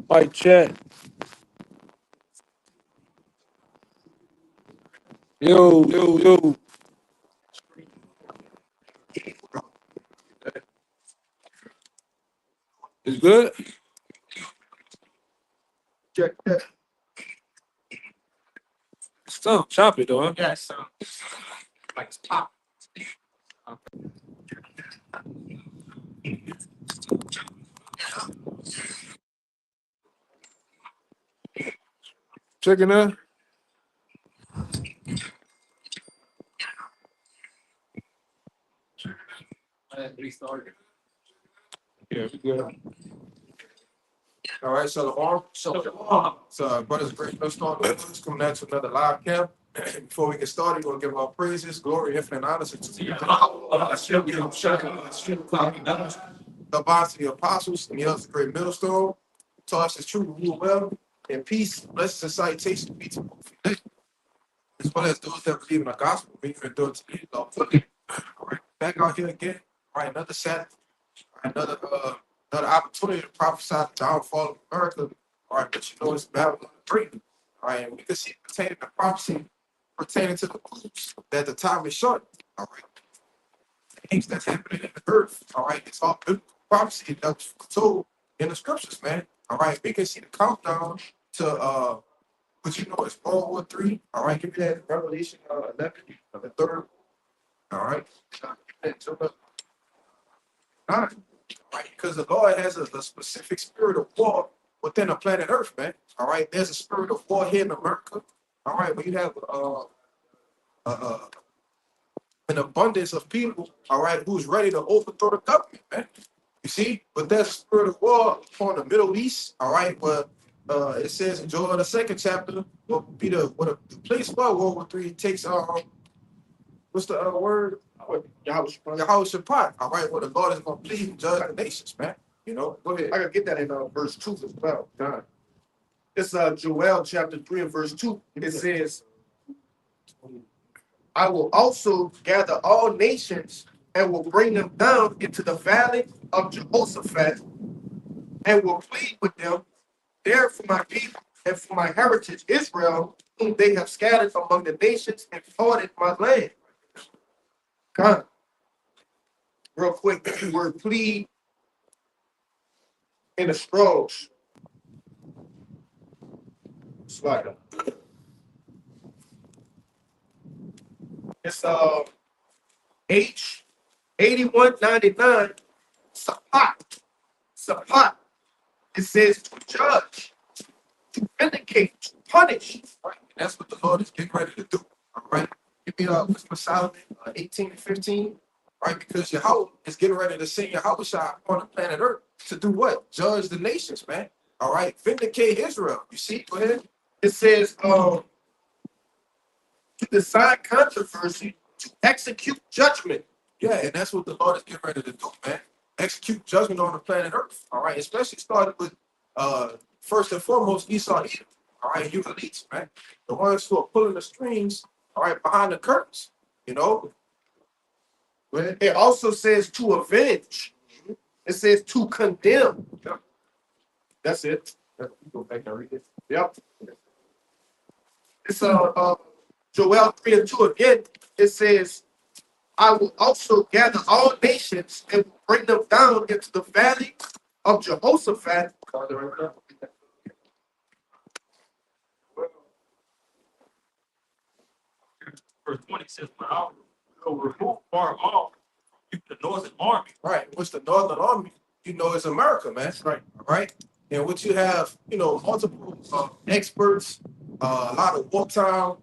Like chat. Yo. It's good? Check that. Stop. Chop it though, huh? Yeah, so like it's pop. Chicken in? Restart. Yeah, we good. All right, so brothers, great. Let's start. Let's come back to another live camp. Before we get started, we're gonna give our praises, glory, infinite honor to the bonds to the apostles and the others, the great millstone. To us is true, rule well, and peace, blessings, and salutation be to both of you, as well as those that believe in the gospel, being endured to the end. All right, back out here again. All right, another Sabbath. Another opportunity to prophesy the downfall of America. All right, but you know it's Babylon 3. All right, and we can see pertaining to prophecy pertaining to the clues that the time is short. All right, things that's happening in the earth. All right, it's all biblical prophecy that's told in the scriptures, man. All right, we can see the countdown to but you know it's World War 3. All right, give me that Revelation 11, the third. All right, to the 9. Right? Because the Lord has a specific spirit of war within the planet Earth, man. All right, there's a spirit of war here in America. All right, we have uh, an abundance of people, all right, who's ready to overthrow the government, man. You see, but there's a spirit of war upon the Middle East, all right, but it says in Joel the second chapter will be the place where World War III takes what's the word? Yahweh Shabbat. All right, well, the Lord is going to plead and judge the nations, man. You know, go ahead. I can get that in verse 2 as well. God. It's Joel chapter 3 and verse 2. It says, I will also gather all nations and will bring them down into the valley of Jehoshaphat and will plead with them there for my people and for my heritage Israel, whom they have scattered among the nations and parted my land. God. Real quick, the word plead in the Strong's. Slide. It's H8199 Sapat. Sapat. It says to judge, to vindicate, to punish. Right? And that's what the Lord is getting ready to do. All right. Give me Wisdom of Solomon 18 and 15. Right, because Yahweh is getting ready to send Yahweh on the planet Earth to do what? Judge the nations, man. All right, vindicate Israel. You see, go ahead. It says, to decide controversy, to execute judgment. Yeah, and that's what the Lord is getting ready to do, man. Execute judgment on the planet Earth. All right, especially starting with first and foremost Esau Edom. All right, you elites, man. The ones who are pulling the strings, all right, behind the curtains. You know, it also says to avenge. It says to condemn. Yep. That's it. Go back and read it. Yep. It's Joel 3 and 2 again. It says, I will also gather all nations and will bring them down into the valley of Jehoshaphat. Verse 20 says, but I will remove far off the northern army. Right. What's the northern army? You know, it's America, man. Right. All right. And what you have, you know, multiple experts, a lot of wartime,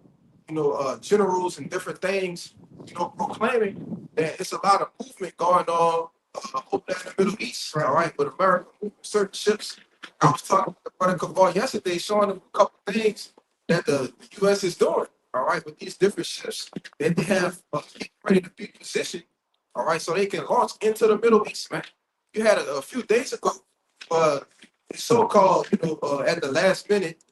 you know, generals and different things, you know, proclaiming that it's a lot of movement going on over there in the Middle East. Right. All right. But America moving certain ships. I was talking to Brother Kaval yesterday, showing him a couple things that the U.S. is doing. All right, with these different ships that they have ready to be positioned. All right, so they can launch into the Middle East, man. You had a few days ago, it's so-called, you know, at the last minute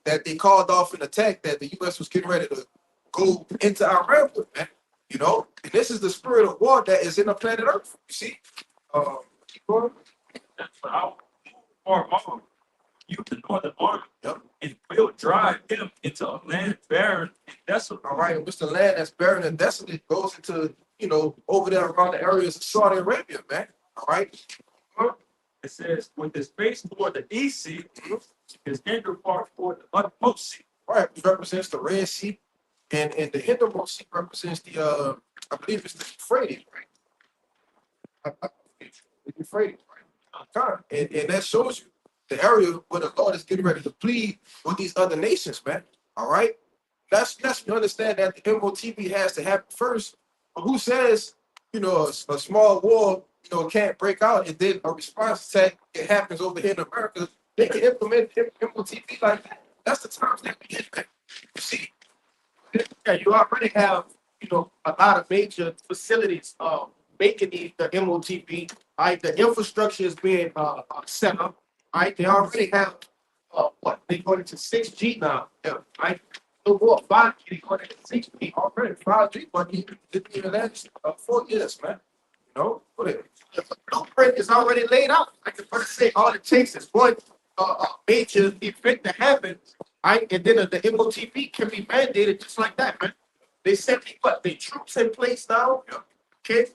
that they called off an attack that the U.S. was getting ready to go into Iran with, man. You know, and this is the spirit of war that is in the planet Earth. You see, keep going. Or execute the northern army Yep. and will drive them into a land barren and desolate. All right, which the land that's barren and desolate goes into, over there around the areas of Saudi Arabia, man. All right. It says, with his face toward the east sea, his inner part toward the utmost sea. All right, which represents the Red Sea, and the Hindermost Sea represents the I believe it's the Euphrates, right? The Euphrates, right? And that shows you the area where the Lord is getting ready to plead with these other nations, man. All right. That's you understand that the MOTB has to happen first. But who says, a small war, can't break out and then a response attack it happens over here in America? They can implement MOTB like that. That's the times that we get back. You see, Yeah, you already have, a lot of major facilities making the MOTP. Right, the infrastructure is being set up. Right, they already have what they going into 6G now. Yeah, right. No more 5G, they going into 6G already. 5G, but he didn't even last 4 years, man. Go ahead. The blueprint is already laid out. Like the brother say, all it takes is one major event to happen. Right, and then the MOTP can be mandated just like that, man. They set the troops in place now. Okay,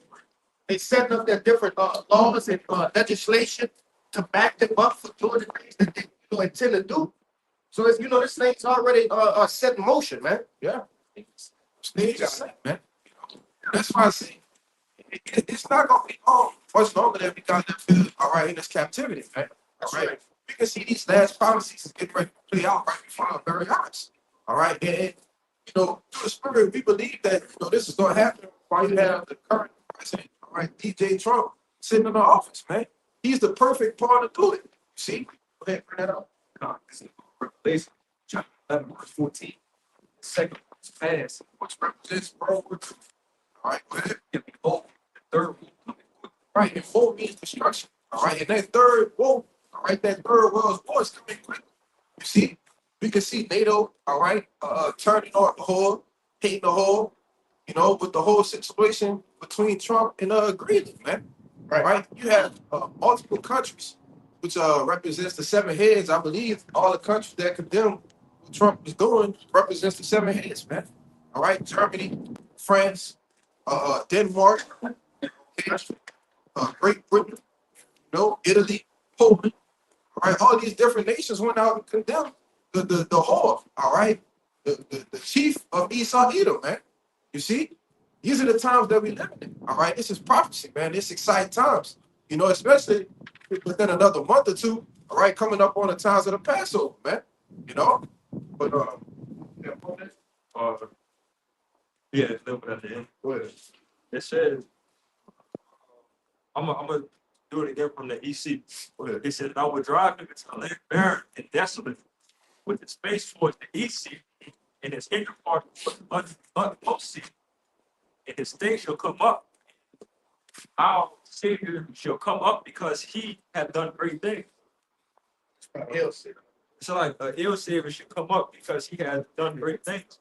they set up their different laws and legislation to back them up for doing the things that they intend to do. So it's this thing's already set in motion, man. Yeah. Stage is set, man. That's why I say it's not gonna be much longer than we got that feel, all right, in this captivity, man. All right. You can see these last policies getting ready to play out right before our very eyes. All right. And through the spirit, we believe that this is gonna happen while you have the current president, all right, DJ Trump, sitting in the office, man. He's the perfect part to do it. See? Go ahead, bring that up. This is Revelation chapter 11, verse 14. The second was passed, Which represents World War II. All right, go ahead. and behold, the third will come quick. Right, and war means destruction. All right, and that third war, all right, that third world war is coming quick. You see, we can see NATO, all right, turning on the whole, hating the whole, with the whole situation between Trump and Greenland, man. Right, you have multiple countries, which represents the 7 heads. I believe all the countries that condemn what Trump is doing represents the 7 heads, man. All right, Germany, France, Denmark, Great Britain, Italy, Poland. All right, all these different nations went out and condemned the whore. All right, the chief of Esau Edom, man. You see, these are the times that we live in. All right, this is prophecy, man. It's exciting times. Especially within another month or two. All right, coming up on the times of the Passover, man. But Yeah, it's a little bit at the end. go ahead. It says, I'm gonna do it again from the EC. It says, I will drive him into a land barren and desolate, with his face towards the east sea, and his inner part towards the utmost sea, and his thing shall come up. Our Savior shall come up because he hath done great things. So like ill Savior should come up because he has done great things.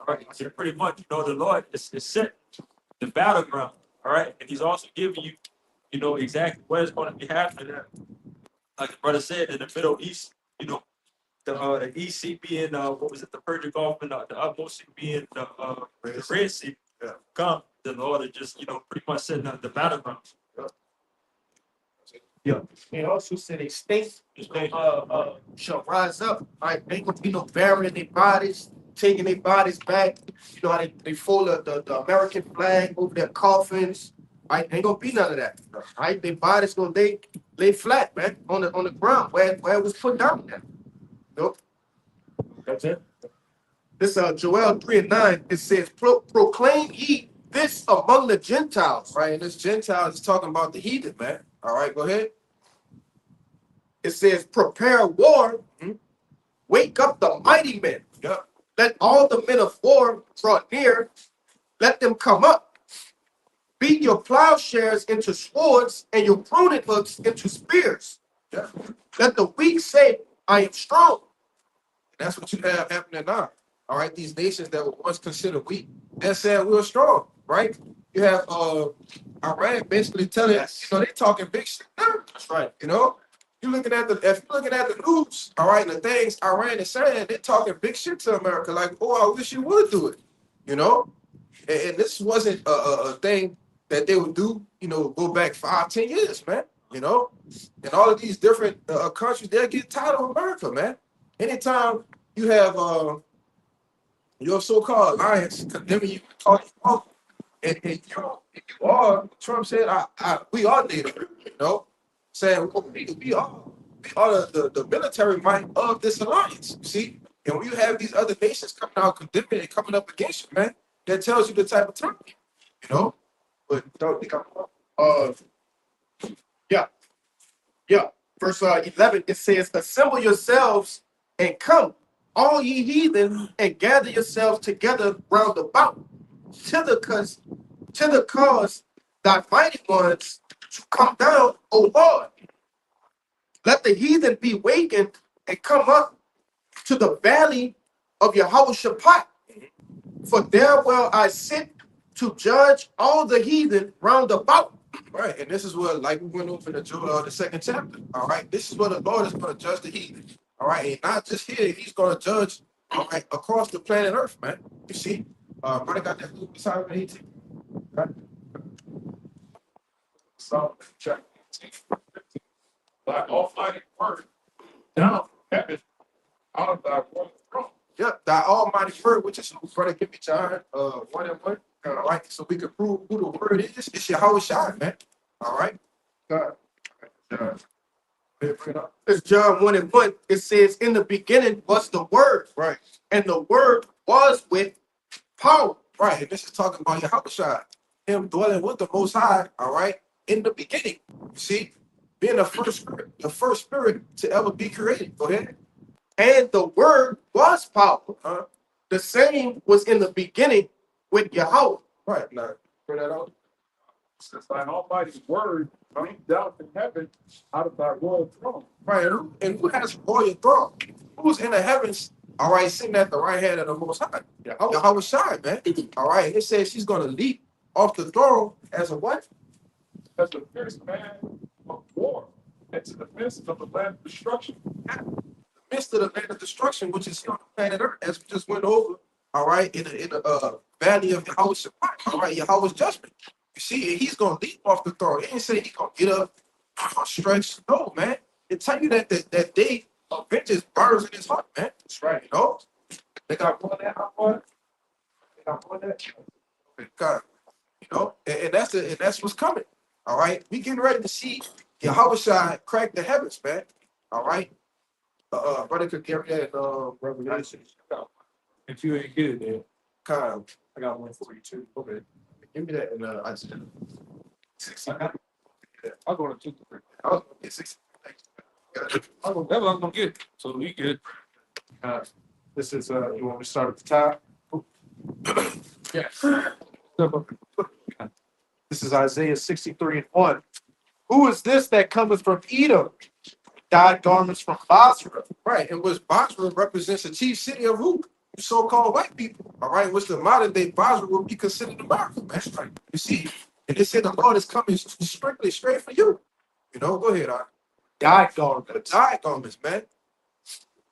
All right, so pretty much, the Lord is set the battleground. All right, and He's also giving you, exactly what is going to be happening. Like the brother said, in the Middle East, the EC being what was it, the Persian Gulf, and the utmost sea being the Red Sea. Yeah. Come, the Lord is just pretty much setting up the battleground. Yeah. And also said a state shall rise up. Right, they gonna be burying their bodies, taking their bodies back. How they fold the American flag over their coffins. Right, ain't gonna be none of that. Right, their bodies gonna lay flat, man, on the ground where it was put down there. Nope. That's it. This Joel 3:9, it says, proclaim ye this among the Gentiles. Right, and this Gentiles is talking about the heathen, man. All right, go ahead. It says, prepare war, wake up the mighty men. Yep. Let all the men of war draw near, let them come up. Beat your plowshares into swords and your pruning hooks into spears. Yeah. Let the weak say, I am strong. That's what you have happening now. All right, these nations that were once considered weak, they're saying we're strong, right? You have Iran basically telling, Yes. they talking big shit now. That's right. If you're looking at the news, all right, and the things Iran is saying, they're talking big shit to America. Like, oh, I wish you would do it. You know, and this wasn't a thing that they would do. You know, go back 5, 10 years, man. You know, and all of these different countries, they'll get tired of America, man. Anytime you have your so-called alliance condemning you, calling you out, and you are, Trump said, we are native, you know, saying we are the military might of this alliance, you see? And when you have these other nations coming out condemning and coming up against you, man, that tells you the type of time, you know? But don't think I'm Yeah. Verse 11, it says, assemble yourselves and come, all ye heathen, and gather yourselves together round about to the cause thy mighty ones to come down, O Lord. Let the heathen be wakened and come up to the valley of Yehoshaphat. For there will I sit to judge all the heathen round about. right. And this is what, like we went over the 2nd chapter, all right? This is what the Lord is going to judge the heathen, all right? And not just here, he's going to judge, all right, across the planet Earth, man. You see? Brother got that Luke beside 18. Right? Psalm chapter 18. Thy almighty word down from heaven out of thy royal throne. Yep, thy almighty word, which is brother, give me John 1 and 1. All right, so we can prove who the word is. It's Yahweh Shai, man. All right. God. It's John 1 and 1. It says, in the beginning was the word, Right, and the word was with power. right. And this is talking about Yahweh Shai, him dwelling with the Most High, all right, in the beginning. You see, being the first spirit to ever be created. Go ahead. And the word was power. Huh? The same was in the beginning with Yahweh. Right, now, bring that out. Since thine almighty word came down from heaven out of thy royal throne. Right, and who has royal throne? Who's in the heavens, all right, sitting at the right hand of the Most High? Yahweh Shai, man. All right, it says she's going to leap off the throne as a what? As the fierce man of war, and to the midst of the land of destruction. Midst of the land of destruction, which is on the planet Earth, as we just went over, all right, in the valley of Yahweh Shabbat, all right, Yahweh's judgment. You see, and he's going to leap off the throne. It ain't say he's going to get up, stretch. No, man. It tell you that that day of vengeance burns in his heart, man. That's right, you know? They got one that, they got one that. God, you know, and that's what's coming. All right, we getting ready to see Yahweh Shai crack the heavens, man. All right, brother could carry that in Revelation. If you ain't get it there, Kyle, I got one for you too. Okay. give me that in Isaiah. I got it. I'll go to 2 to 3. Oh, it's 6. That's what I'm gonna get. So we get This is, you want me to start at the top? yes. This is Isaiah 63 and 1. Who is this that cometh from Edom? Dyed garments from Basra. Right, and which Basra represents the chief city of who? You so-called white people. All right, which the modern day Basra will be considered America. That's right. You see, and they said the Lord is coming strictly straight for you. You know, go ahead, Dyed garments. Dyed garments, man.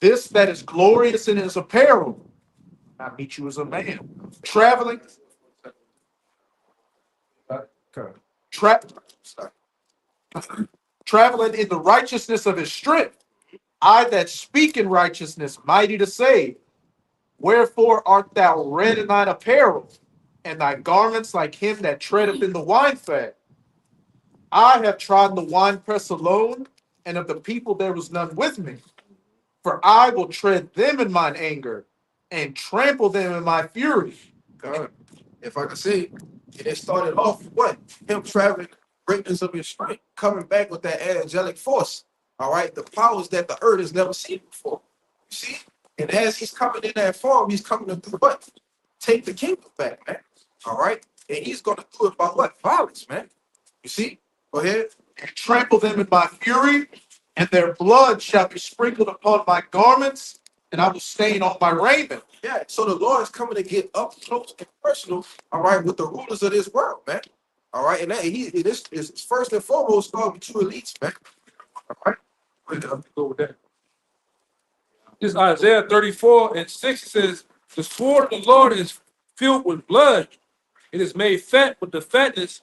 This that is glorious in his apparel. I meet you as a man. Traveling. Traveling in the righteousness of his strength. I that speak in righteousness, mighty to save. Wherefore art thou red in thine apparel, and thy garments like him that treadeth in the winefat? I have trodden the winepress alone, and of the people there was none with me. For I will tread them in mine anger, and trample them in my fury. God, if I could see, and it started off with what? Him traveling greatness of his strength, coming back with that angelic force. All right, the powers that the earth has never seen before. You see? And as he's coming in that form, he's coming to do what? Take the kingdom back, man. All right? And he's going to do it by what? Violence, man. You see? Go ahead. And trample them in my fury, and their blood shall be sprinkled upon my garments, and I will stain all my raiment. Yeah, so the Lord is coming to get up close and personal, all right, with the rulers of this world, man. All right, and this is first and foremost going with two elites, man. All right. Go with that. This is Isaiah 34:6. It says, "The sword of the Lord is filled with blood. It is made fat with the fatness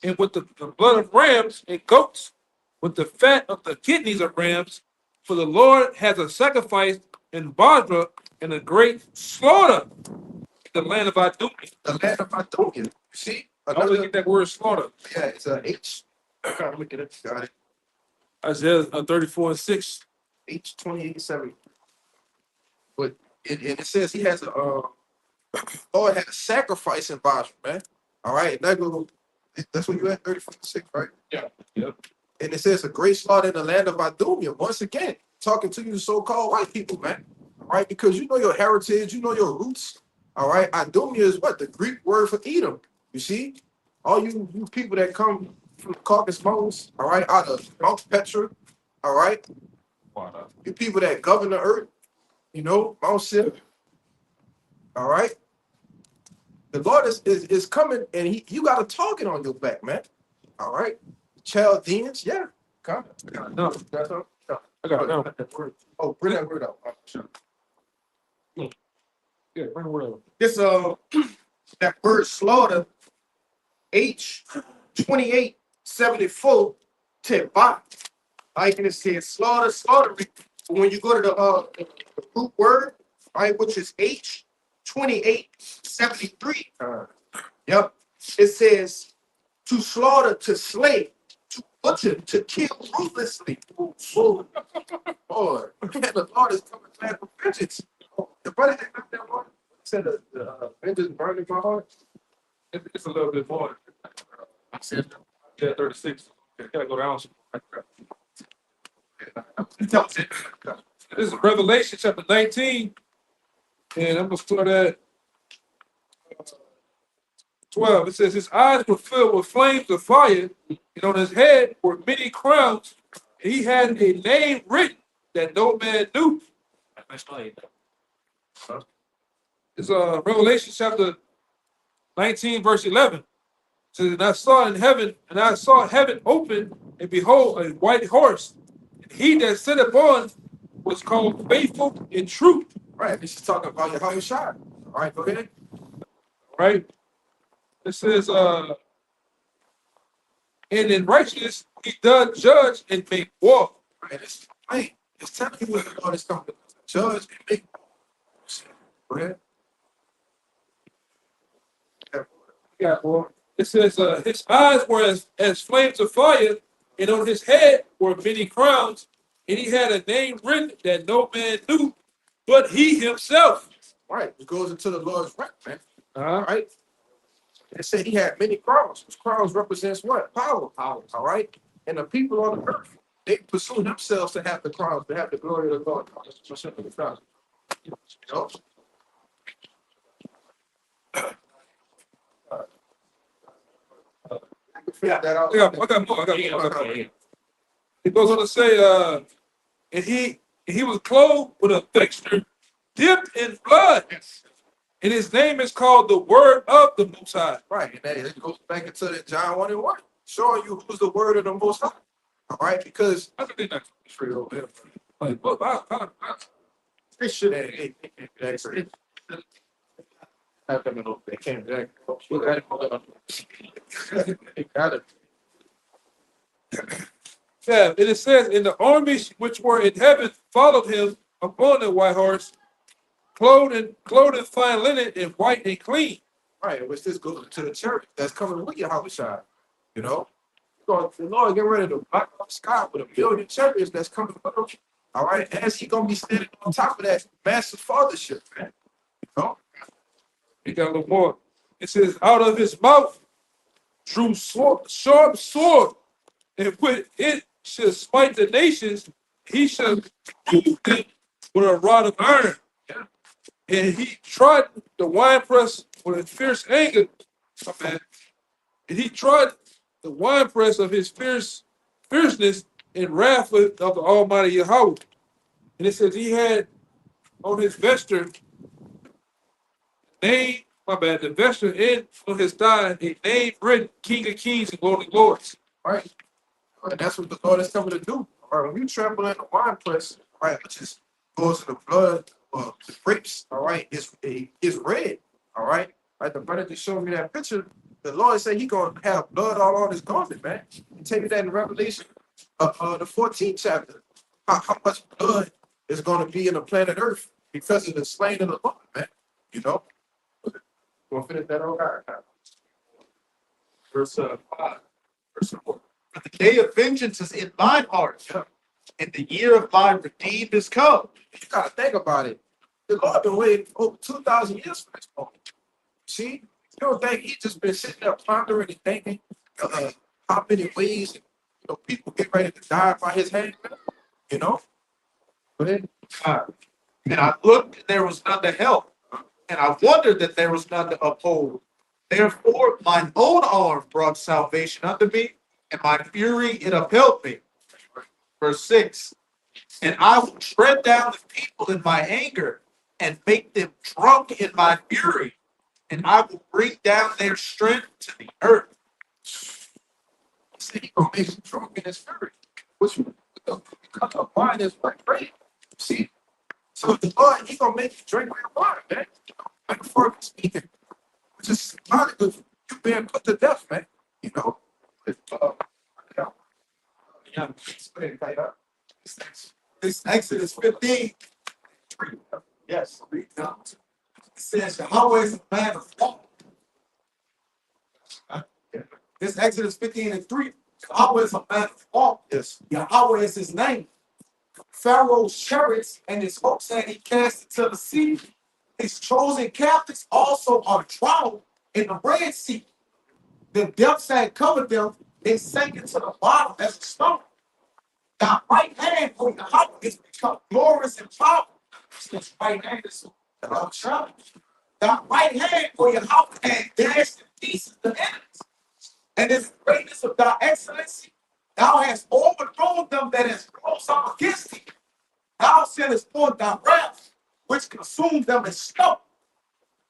and with the blood of rams and goats, with the fat of the kidneys of rams. For the Lord has a sacrifice in Basra and a great slaughter in the land of Idumea." The land of Idumea. You see? I always get that word slaughter. Yeah, it's a H. Trying to look at it. Got it. Isaiah 34:6. H28:7. But it says he has a Lord had a sacrifice in Basra, man. All right, that's what you at 34:6, right? Yeah. Yep. And it says a great slaughter in the land of Idumea. Once again, talking to you so-called white people, man. All right, because you know your heritage, you know your roots. All right, Idumea is what? The Greek word for Edom. You see? All you people that come from the Caucasus Mountains, all right, out of Mount Petra, all right? You people that govern the earth, you know, Mount Sip. All right. The Lord is coming, and you got a target on your back, man. All right. Chaldeans, yeah. Come. No, That's all. I got it now. Oh, bring that word out. Yeah, bring the word over. This that word slaughter, H28:74 tebak. Like and it says slaughter, slaughtering. But when you go to the root word, right, which is H28:73. Yep. It says to slaughter, to slay, to butcher, to kill ruthlessly. Oh, Lord. The Lord is coming back with vengeance. The brother had that one. Said the vengeance burning my heart. It's a little bit more. I said, Yeah, 36. Gotta go down. This is Revelation chapter 19. And I'm gonna start at 12. It says his eyes were filled with flames of fire, and on his head were many crowns, and he had a name written that no man knew. It's Revelation chapter 19, verse 11. It says, and I saw heaven open, and behold, a white horse. And he that sat upon was called Faithful and True. Right. This is talking about your Yahweh Shai. All right, go ahead. Right? It says, and in righteousness he does judge and make war. Right. It's telling you what the Lord is coming to judge and make. Go ahead. Yeah, boy. It says, his eyes were as flames of fire, and on his head were many crowns, and he had a name written that no man knew but he himself. Right. It goes into the Lord's rank, man. All Uh-huh. right. It said he had many crowns. Those crowns represents what? Power. All right. And the people on the earth, they pursue themselves to have the crowns, to have the glory of the Lord. You know? Yeah. That out. I got more. It goes on to say, and he was clothed with a vesture dipped in blood, and his name is called the Word of the Most High. Right. And that it goes back into the John 1:1, showing you who's the word of the Most High. All right. Because I think that's straight over there. Like, look, I They should they can't jack. They got it. yeah, and it says, and the armies which were in heaven followed him upon the white horse, clothed in fine linen and white and clean. Right, which this goes to the church that's coming with Yahweh Shai. You know, so the Lord get ready to black up the sky with a million chariots that's coming with him. All right, as he gonna be standing on top of that massive fathership, man. You know, He got a little more. It says, out of his mouth drew sharp sword, and with it shall smite the nations. He shall rule them with a rod of iron. And he trod the winepress with a fierce anger. My bad. And he trod the winepress of his fierceness and wrath of the Almighty Yahweh. And it says he had on his vesture name, the vesture and on his thigh a name written, King of Kings and Lord of Lords. right? And that's what the Lord is coming to do. All All right, when you trample in the wine press, right, which is goes to the blood of the grapes, all right, it's red, all right. Like the brother just showed me that picture. The Lord said he gonna have blood all on his garment, man. He tell you that in Revelation, the 14th chapter. How much blood is gonna be in the planet Earth because of the slain of the Lord, man. You know. Gonna finish that all right. Verse 5, verse 4. For the day of vengeance is in mine heart, and the year of my redeemed is come. You gotta think about it. The Lord been waiting over 2,000 years for this moment. See, you don't think he just been sitting there pondering and thinking how many ways people get ready to die by his hand, you know? But then, And I looked, and there was none to help, and I wondered that there was none to uphold. Therefore, mine own arm brought salvation unto me, and my fury it upheld me. Verse 6. And I will tread down the people in my anger, and make them drunk in my fury, and I will bring down their strength to the earth. he said he gonna make you drunk in his fury. Which because of wine is like great. See? So the Lord, he gonna make you drink red wine, man. Metaphorically speaking. Which is symbolic of you being put to death, man. You know? Yeah. This Exodus 15. Yes. It says Yahweh is a man of war. This Exodus 15:3. Yahweh is a man of war. Yes. Yahweh is his name. Pharaoh's chariots and his hopes that he cast into the sea. His chosen captives also are drowned in the Red Sea. The depths had covered them, they sank into the bottom as a stone. Thy right hand, O Yahweh, is become glorious and powerful. His right hand is challenge. Thy right hand, O Yahweh, and dashed in pieces the enemies. And in the greatness of thy excellency, thou hast overthrown them that has rose up against thee. Thou sendest forth thy wrath, which consumed them as snow.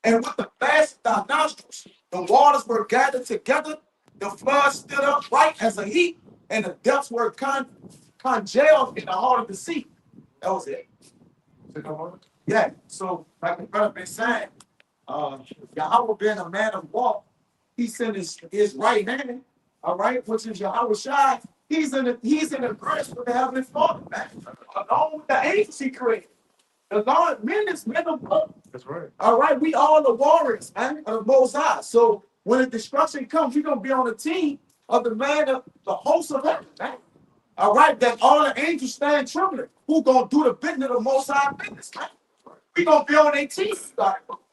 And with the blast of thy nostrils, the waters were gathered together, the flood stood up right as a heap, and the depths were congealed in the heart of the sea. That was it. Yeah. So, like the brother been saying, Yahweh being a man of war, he sent his right hand, all right, which is Yahweh Shai. He's in the grace with the heavenly Father, man. Along with the angels he created. The Lord, men is men of war. That's right. All right, we all the warriors, man, of the Most High. So when the destruction comes, you're gonna be on the team of the man of the host of heaven, man. All right, that all the angels stand trembling. Who gonna do the business of the Most High business, man? We gonna be on their team.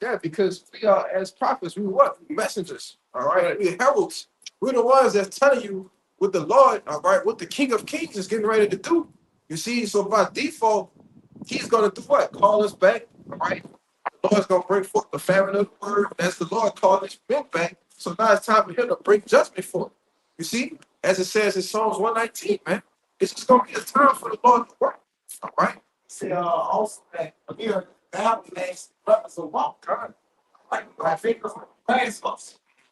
Yeah, because we are as prophets, we what? Messengers. All right. We're heralds. We're the ones that's telling you what the Lord, all right, what the King of Kings is getting ready to do. You see, so by default, he's gonna do what? Call us back. All right. The Lord's gonna bring forth the famine of the word. That's the Lord calling his men back. So now it's time for him to bring judgment forth. You see, as it says in Psalms 119, man, it's just gonna be a time for the Lord to work. All right. See, also that here, Bible makes brothers of walk. Like I think of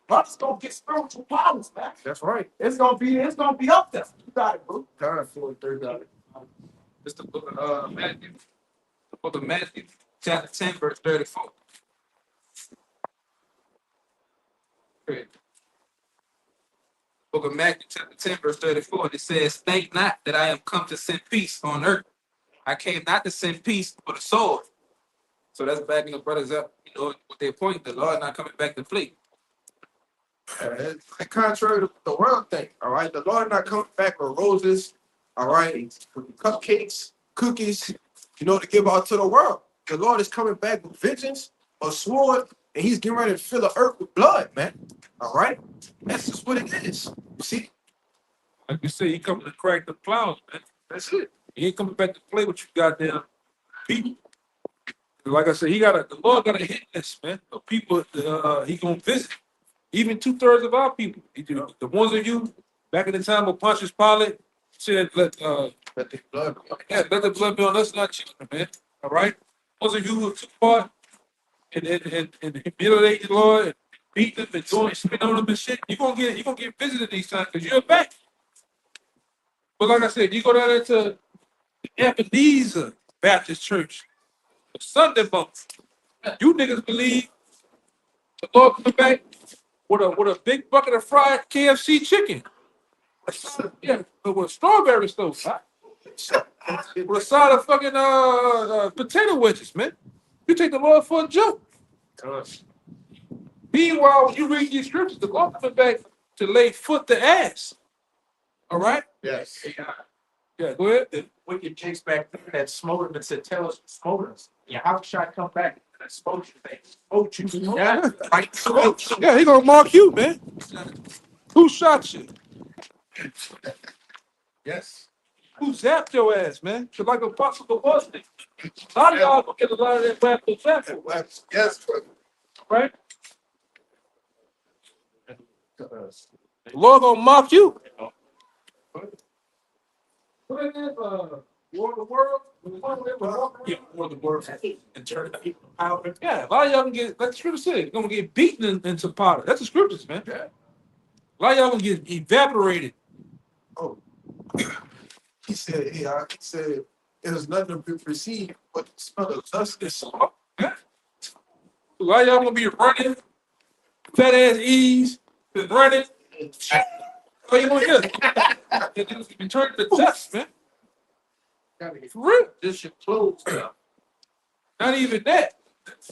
brothers gonna get spiritual powers, man. That's right. It's gonna be up there. You got it, bro. Time for it, third dollar. It's the book of Matthew. The book of Matthew, chapter 10, verse 34. Okay. Book of Matthew, chapter 10, verse 34. And it says, "Think not that I am come to send peace on earth. I came not to send peace, but a sword." So that's backing the brothers up, with their point. The Lord not coming back to play. It's contrary to the world thing. All right. The Lord not coming back with roses. All right. With cupcakes, cookies, to give out to the world. The Lord is coming back with vengeance, a sword, and he's getting ready to fill the earth with blood, man. All right. That's just what it is. You see? Like you say, he coming to crack the clouds, man. That's it. He ain't coming back to play with you goddamn people. Like I said, the Lord got a hit list, man. Of people he gonna visit. Even 2/3 of our people. The ones of you back in the time of Pontius Pilate said, let the blood. let the blood be on us, not children, man. All right? Those of you who took part and humiliate the Lord and beat them and spit on them and shit, you're gonna get visited these times because you're back. But like I said, you go down there to Ebenezer Baptist Church, Sunday month. You niggas believe the Lord coming back with a big bucket of fried KFC chicken. Yeah, but with strawberry stuff, huh? With a side of fucking potato wedges, man. You take the Lord for a joke. Meanwhile, when you read these scriptures, the Lord coming back to lay foot to ass. All right? Yes. Yeah, go ahead. The wicked chicks back there that smote him and said, tell us, smote us. Yeah, how should I come back and smote you? They smote you. Yeah. Right? Smote you. Yeah, he gonna mark you, man. Who shot you? Yes. Who zapped your ass, man? Just like Apostle was. A lot of y'all gonna get a lot of that rap zap, Yes, brother. right? The Lord gonna mock you. What is it? War of the World? Yeah, for the words and turn the people out. Yeah, a lot of y'all can get, like the scripture said, gonna get beaten in Zapata. That's the scriptures, man. A lot of y'all gonna get evaporated. Oh, he said, he said, there's nothing to be perceived but the smell of dust and smoke. Yeah. A lot of y'all gonna be running, fat ass ease, running. What you gonna hear? You turn to dust, man. For real. This should close now. Not even that.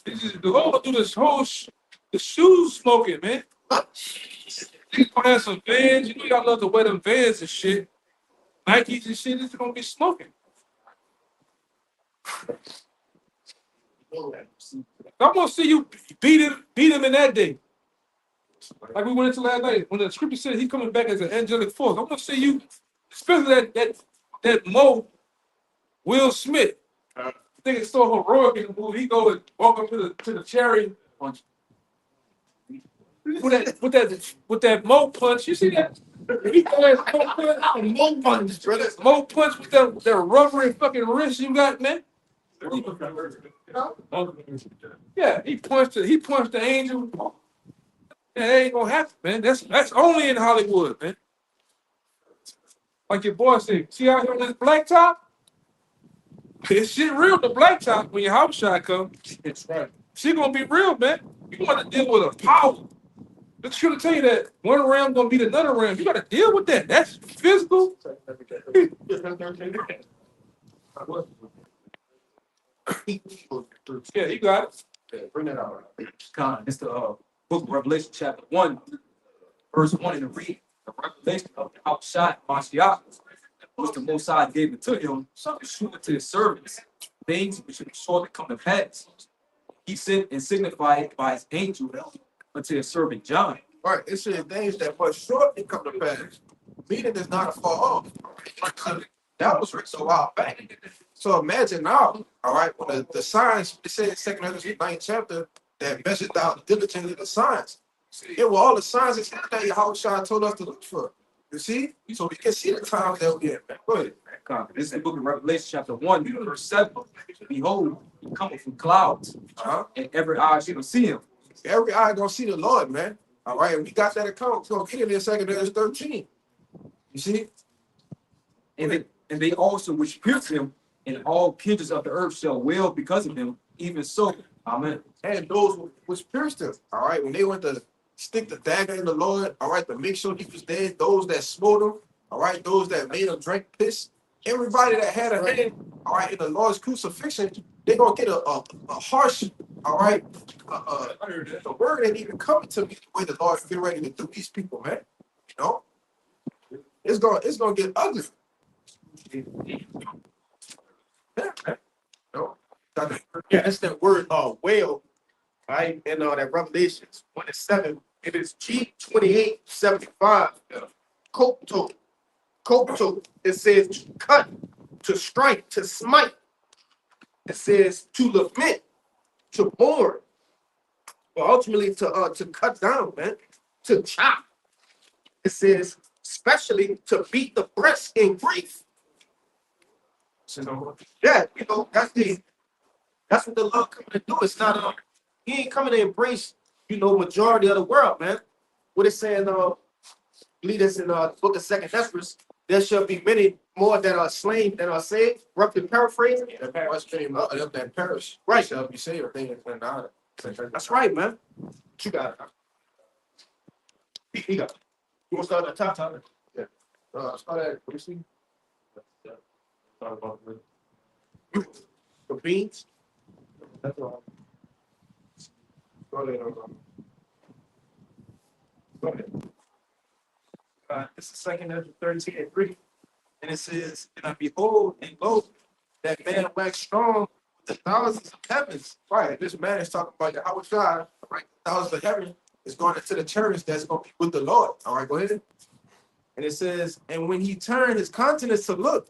This is the Lord do this whole the shoes smoking, man. He's gonna have some Vans. You know y'all love to wear them Vans and shit. Nikes and shit. It's gonna be smoking. I'm gonna see you beat him in that day. Like we went into last night when the scripture said he's coming back as an angelic force. I'm gonna see you, especially that Mo Will Smith. I think it's so heroic in the movie. He go and walk up to the chariot punch. With that Mo punch. You see that? He goes Mo punch, brother. Mo punch with that rubbery fucking wrist you got, man. Yeah, he punched the angel. That ain't gonna happen, man. That's only in Hollywood, man. Like your boy said, see out here on this blacktop? This shit real, the blacktop, when your house shot come. It's right. She gonna be real, man. You want to deal with a power. Let's try to tell you that one ram gonna beat another ram. You gotta deal with that. That's physical. Yeah, you got it. Bring that out. Con, it's the book of Revelation, chapter 1, verse 1 in the read. The revelation of the outside Mashiach, which the Most High gave it to him, to show it to his servants, things which should shortly come to pass. He sent and signified by his angel unto his servant John. Right, it said things that must shortly come to pass. Meaning is not far off. That was written a while back. So imagine now, all right, when the signs, it said in 2 Corinthians 9th chapter, that measured out diligently the signs. It were all the signs that Yahushua told us to look for. You see? So we can see the times that we're in. Go ahead. Con, this is the book of Revelation, chapter 1, verse 7. Behold, he cometh from clouds, and every eye shall see him. Every eye gonna see the Lord, man. All right, and we got that account. We're gonna get it in 2 Corinthians 13. You see? And they also which pierced him, and all kindreds of the earth shall wail because of him, even so. Amen. And those which pierced him, all right, when they went to stick the dagger in the Lord, all right, to make sure he was dead, those that smote him, all right, those that made him drink piss, everybody that had a hand, all right, in the Lord's crucifixion, they're gonna get a harsh, all right, the word ain't even coming to me the way the Lord get ready to do these people, man. You know, it's gonna get ugly. Yeah, man. No. Yeah, that's that word whale, right? And that Revelations 1:7. It is G2875. Kopto. Kopto. It says to cut, to strike, to smite. It says to lament, to mourn. But ultimately to cut down, man, to chop. It says especially to beat the breast in grief. Yeah, you know, that's what the Lord coming to do. It's not he ain't coming to embrace, you know, majority of the world, man. What it's saying, believe this in the book of 2 Esdras, there shall be many more that are slain than are saved. Roughly paraphrasing. The parents many more of them that perish. Right. Shall be saved. They ain't not. That's right, man. What you got? He got. You want to start at the top? Start at, what you see? The beans. That's all. Go ahead, Go ahead. This is second Ezra 13:3. And it says, and I behold, and lo, that man waxed strong with the thousands of heavens. Right, this man is talking about Yahweh Shai, right? Thousands of heaven is going into the chariots that's going to be with the Lord. All right, go ahead. And it says, and when he turned his countenance to look,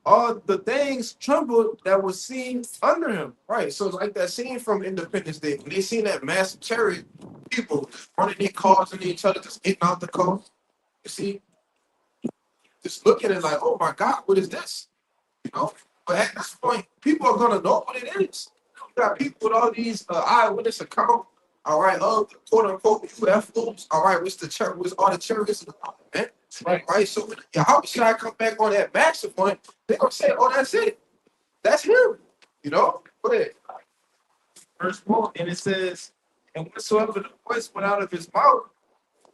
all the things trembled that was seen under him. Right, so it's like that scene from Independence Day. When they seen that massive chariot, people running their cars into each other, just getting out the car. You see? Just looking at it like, oh my God, what is this? You know? But at this point, people are going to know what it is. You got people with all these eyewitness accounts, all right, of the quote unquote UFOs, all right, what's all the chariots in the park, man? Right, so when Yahweh Shai come back on that massive one, they're going to say, oh, that's it. That's him. You know? Go ahead. Verse 4, and it says, and whatsoever the voice went out of his mouth,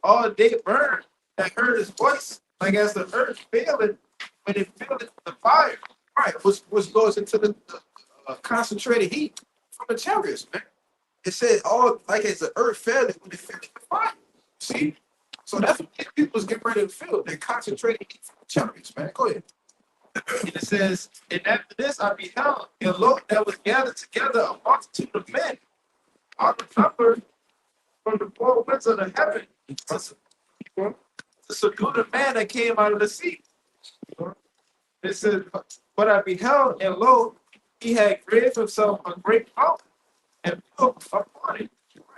all day burned that heard his voice, like as the earth faileth when it faileth the fire. Right, which goes into the concentrated heat from the chariots, man. It said all like as the earth fell when it fell in the fire. See? So that's what these people's getting ready to feel. They're concentrated heat from the chariots, man. Go ahead. And it says, and after this I beheld, and lo, there was gathered together a multitude of men, all the number from the four winds of the heaven, to subdue the man that came out of the sea. It says, but I beheld, and lo, he had created himself a great mountain, and built upon it.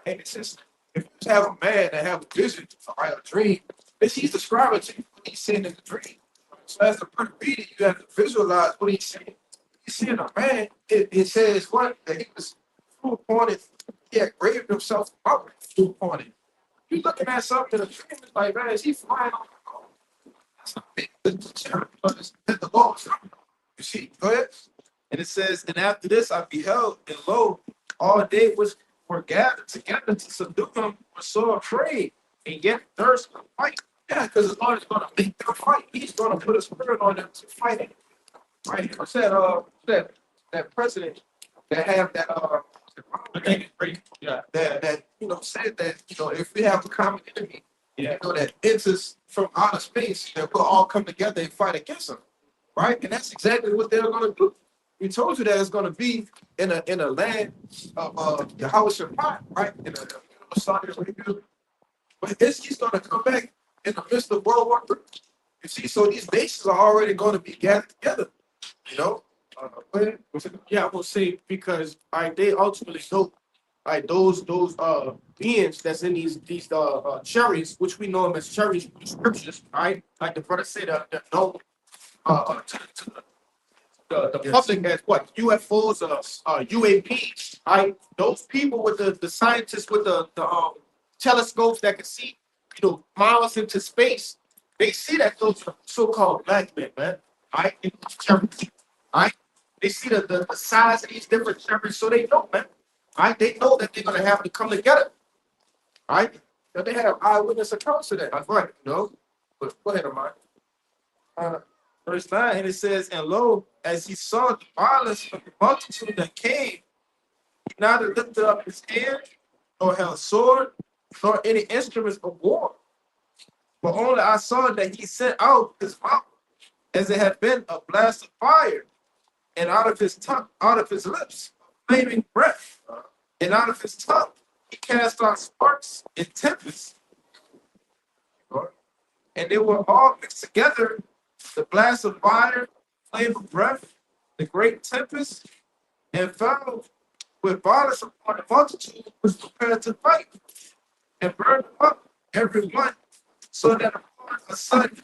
And it's just, if you just have a man that have a vision, all right, a dream, he's describing to you what he's seeing in the dream. So as the person reading, you have to visualize what he's seeing. He's seeing a man, it says what? That he was flew upon it, he had graved himself up, flew upon it. You're looking at something in a dream, it's like, man, is he flying on the go? That's a big the Lord. You see, go ahead. And it says, and after this I beheld, and lo, all day were gathered together to subdue him, were so afraid, and yet durst not fight. Yeah, because the Lord is going to make them fight. He's going to put a spirit on them to fight it. Right? I said, that president that have that, Yeah. that said that, if we have a common enemy, Yeah. that enters from outer space, that we'll all come together and fight against them. Right? And that's exactly what they're going to do. We told you that it's going to be in a land of Yahweh Shabbat, right? In a Saudi Arabia. But he's going to come back in the midst of World War III. You see, so these nations are already going to be gathered together. You know? Go ahead. Yeah, I will say because they ultimately know those beings that's in these chariots, which we know them as chariots from the scriptures, right? Like the brother said, the no to the Yes. public as what UFOs or UAPs, right? Those people with the scientists with the telescopes that can see miles into space, they see that those are so-called black men, man. Right? In those chariots, right? They see the size of these different chariots, so they know, man. Right? They know that they're gonna have to come together. Right? Now, they have eyewitness accounts of that. That's right. But go ahead, Amar. Verse 9, and it says, and lo, as he saw the violence of the multitude that came, he neither lifted up his hand, nor held sword, nor any instruments of war. But only I saw that he sent out his mouth, as it had been a blast of fire, and out of his tongue, out of his lips, flaming breath, and out of his tongue he cast out sparks and tempests. And they were all mixed together, the blast of fire, flame of breath, the great tempest, and fell with violence upon the multitude was prepared to fight, and burned them up, every one, so that upon a sudden,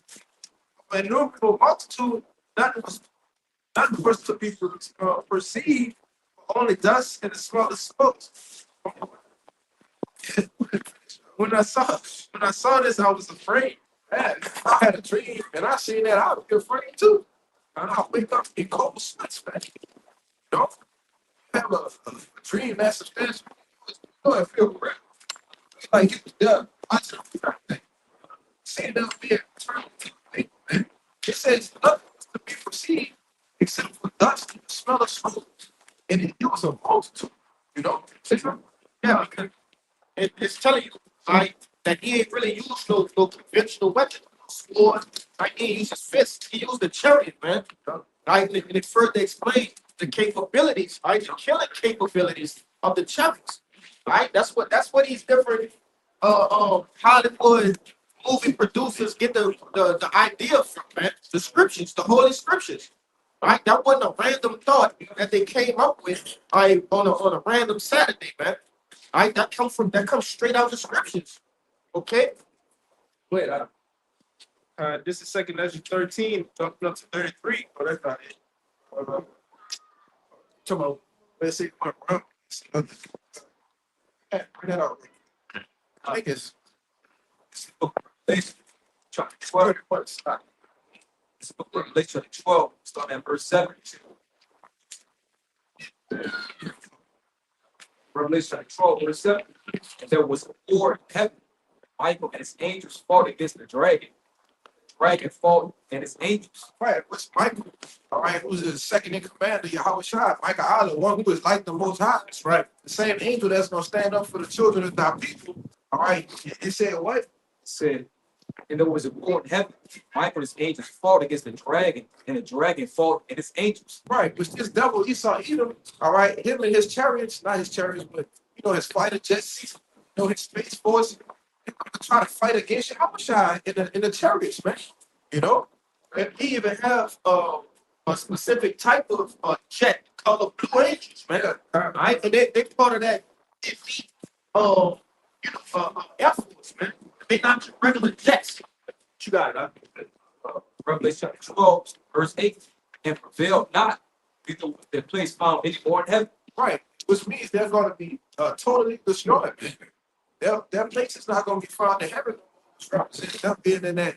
an innumerable multitude, nothing was to be perceived, but only dust and the smallest smoke. When I saw this, I was afraid, Man, I had a dream and I seen that I would be afraid too. And I wake up in cold sweats, man. You know, have a dream that's substantial. You know, it feel real. Like get the done. I just see them being eternal. It says nothing is to be perceived except for dust and the smell of smoke. And it was a multitude, you know. Yeah, because it's telling you, right, that he ain't really used no conventional weapon, no sword. Right, he ain't used his fist. He used the chariot, man. Right, and it further explains the capabilities, right, the killing capabilities of the chariots. Right, that's what these different Hollywood movie producers get the idea from, man. The scriptures, the holy scriptures. Right, that wasn't a random thought that they came up with, right, on a random Saturday, man. Right, that comes straight out of the scriptures. Okay. Wait, This is Second Ezra 13, up to 33. oh, that's not it. Tomorrow, let's see. Bring that out. I think it's Revelation chapter 12. It's the book of Revelation chapter 12, starting at verse 7. Revelation chapter 12, verse 7. And there was a war in heaven. Michael and his angels fought against the dragon. The dragon fought and his angels. right. What's Michael? All right, who's the second in command of Yahweh Shai? Michael Allah, one who is like the Most High. That's right. The same angel that's gonna stand up for the children of thy people. All right. It said what? It said, and there was a war in heaven. Michael and his angels fought against the dragon, and the dragon fought and his angels. Right. Which this devil Esau Edom. All right. Him and his chariots, not his chariots, but you know his fighter jets. You know his space force. They're gonna try to fight against Yahweh Shai in the chariots, man. You know. And he even have a specific type of jet called the Blue Angels, man. Right, and they part of that elite, Air Force, man. They not just regular jets. You got it, huh? Revelation chapter 12, verse 8. And prevailed not, neither was their place found any more in heaven. Right. Which means they're going to be totally destroyed. Their place is not going to be found in heaven. It's representing them being in that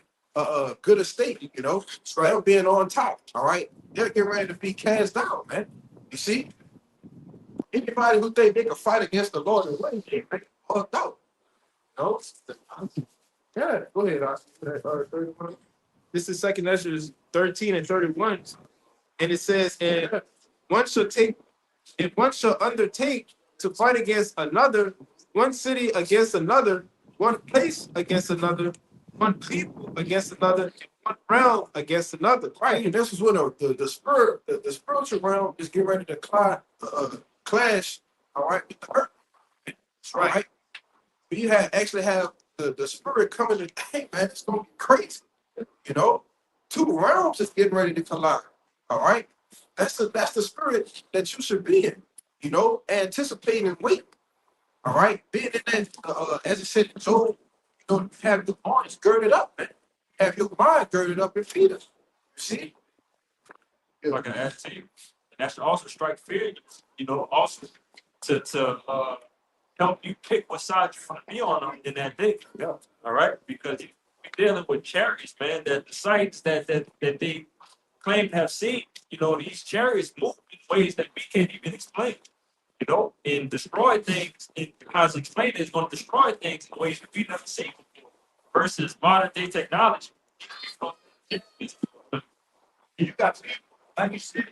good estate, you know, so them being on top. All right. They're getting ready to be cast down, man. You see? Anybody who think they can fight against the Lord and win, they fucked out. No? Yeah, go ahead, Oscar. This is Second Ezra 13 and 31. And it says, and one shall undertake to fight against another, one city against another, one place against another, one people against another, and one realm against another. Right, and this is when the spiritual realm is getting ready to clash, all right, with the earth. That's right. You actually have the spirit coming to, hey man, it's gonna be crazy. You know, two realms is getting ready to collide. All right. That's the spirit that you should be in, you know, anticipating and waiting. All right. Being in that, as it said in Job, you know, have your arms girded up, man. Have your mind girded up in Peter. You see? If I can add to you, and that should also strike fear, in you, you know, also to help you pick what side you want to be on in that day. Yeah. All right, because you're dealing with chariots, man. That the sights that they claim to have seen, you know, these chariots move in ways that we can't even explain. You know, and destroy things. And how it's explained, it's going to destroy things in ways that we've never seen before. Versus modern day technology. You got people, like you said,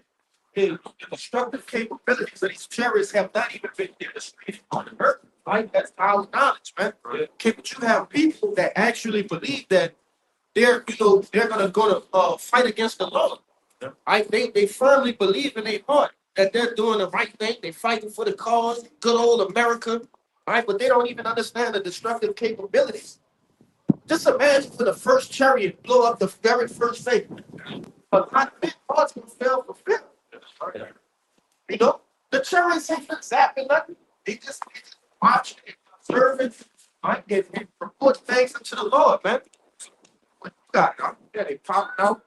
the destructive capabilities of these chariots have not even been demonstrated on the earth. Like that's our knowledge, man. Okay, but you have people that actually believe that they're gonna go to fight against the Lord. They firmly believe in their heart that they're doing the right thing. They're fighting for the cause, good old America. Right, but they don't even understand the destructive capabilities. Just imagine for the first chariot blow up the very first thing. But not many parts can fail for fear. You know, the chariots ain't zapping nothing. They just watching and observing, right? And report things unto the Lord, man. What you got? Yeah, they popping out.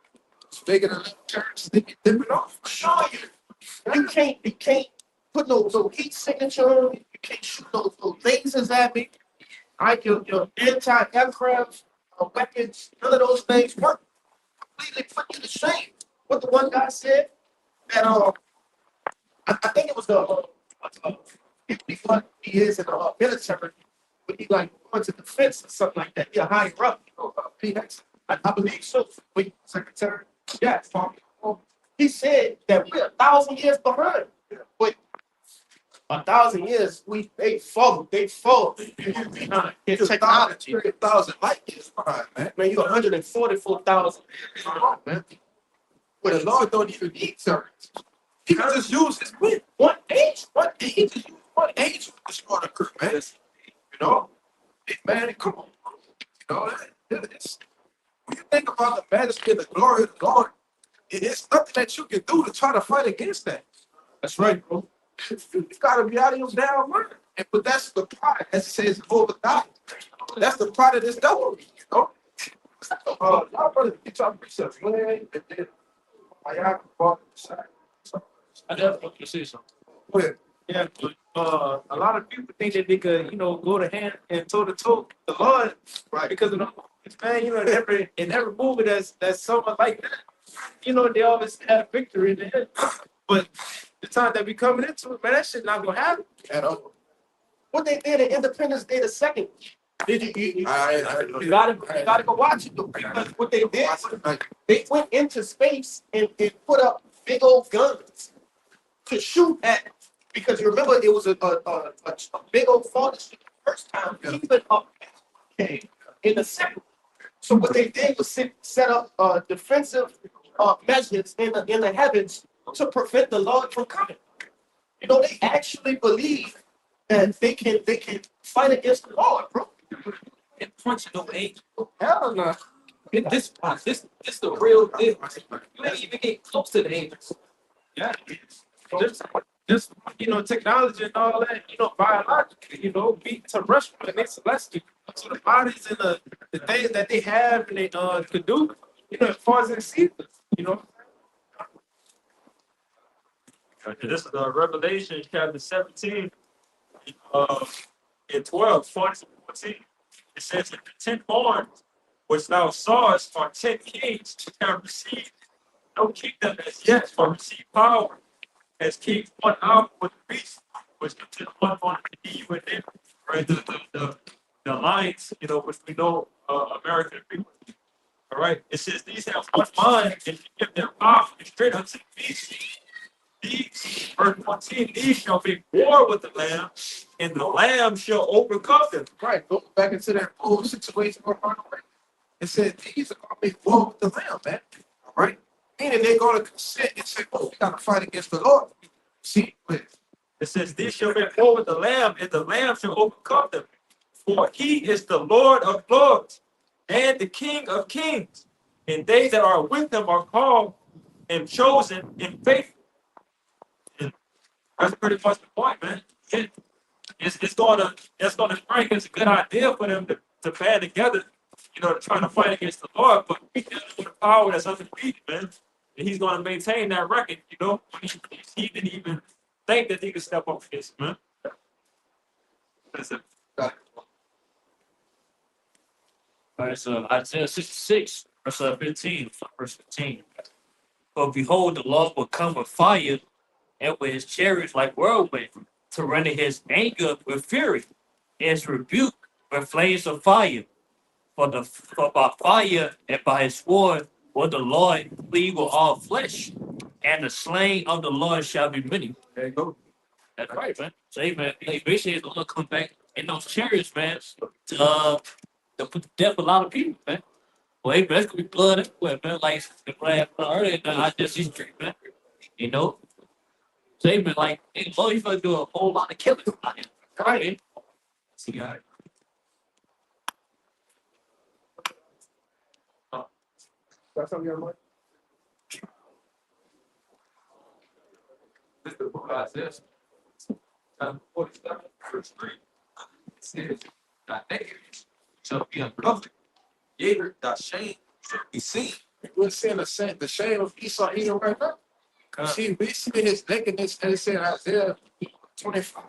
It's bigger than little turns. They get dipping off. Show you. You can't put no heat signature on it. You can't shoot those lasers at me. Right? Your anti-aircraft weapons, none of those things work. Completely put to the shame. What the one guy said that I think it was he is in the military, but he like went to defense or something like that. Yeah, higher up. I believe so. Wait, secretary. Yeah, he said that we're 1,000 years behind. But 1,000 years, they fall behind in technology. 1,000 light years behind, man. Man, you're 144,000. Man. But the Lord don't even need servants. He can just use his wind. One age? He just use one angel to destroy the crew, man. You know? Man, come on. You know, it's, when you think about the majesty and the glory of the Lord, it's nothing that you can do to try to fight against that. That's right, bro. You gotta be out of your damn mind. But that's the pride, as it says over God. That's the pride of this devil, you know? Y'all brothers get y'all precepts, man. And then, y'all can walk inside. I definitely want to say something. Go ahead. Yeah, but a lot of people think that they could, go to hand and toe to toe with the Lord, Right. because of the man, in every movie that's someone like that, they always have victory in the end. But the time that we coming into it, man, that shit not gonna happen. At all. What they did at Independence Day the second, did you I gotta go watch it though, because what they did, they went into space and put up big old guns to shoot at. Because you remember it was a big old fall the first time, even up came in the second. So what they did was set up defensive measures in the heavens to prevent the Lord from coming. They actually believe that they can fight against the Lord, bro. And punching no angel. Hell no. This the real deal. You ain't even get close to the angels. Yeah. Just technology and all that, biologically, be terrestrial and they celestial. So the bodies and the things that they have and they could do, as far as they see them, Okay, this is Revelation chapter 17, and 12, 14 to 14. It says, "And the 10 horns which thou sawest are 10 kings which have received no kingdom as yet, but receive power as kings 1 hour with the beast, which the 10 one on the EU and them." Right, the alliance, which we know American people. All right, it says, "These have one mind and give their power and straight unto the beast. These," verse 14, "these shall be war with the Lamb, and the Lamb shall overcome them." Right, go back into that whole situation. It said these are gonna be war with the lamb, man. All right, meaning they're gonna consent and say, "Oh, we gotta fight against the Lord." See, but It says, "These shall be war with the Lamb, and the Lamb shall overcome them. For he is the Lord of lords, and the King of kings. And they that are with him are called and chosen and faithful." And that's pretty much the point, man. It's gonna strike as a good idea for them to band together, to try to fight against the Lord, but with the power that's undefeated, man. And he's gonna maintain that record, when he didn't even think that he could step up against him, man. That's it. All right, so Isaiah 66, verse 15, verse 15. "For behold, the Lord will come with fire, and with his chariots like whirlwind, to render his anger with fury, and his rebuke with flames of fire. For by fire and by his sword will the Lord plead with all flesh, and the slain of the Lord shall be many." There you go. That's right, man. So, hey, man, basically, it's gonna come back in those chariots, man, to put to death a lot of people, man. Well, hey, man, that's gonna be blood everywhere, man. Like the glad earlier, I just see street, man. So, hey, man, like, hey, Lord, he's gonna do a whole lot of killing out here. All right, man. See, all right. that's something you're like. This is the book of Isaiah, chapter 47, verse 3. It says, "Thy nakedness shall be uncovered, yea, thy shame shall be seen." We're seeing the shame of Esau Edom right now. You see, we see his nakedness, and it said Isaiah 25.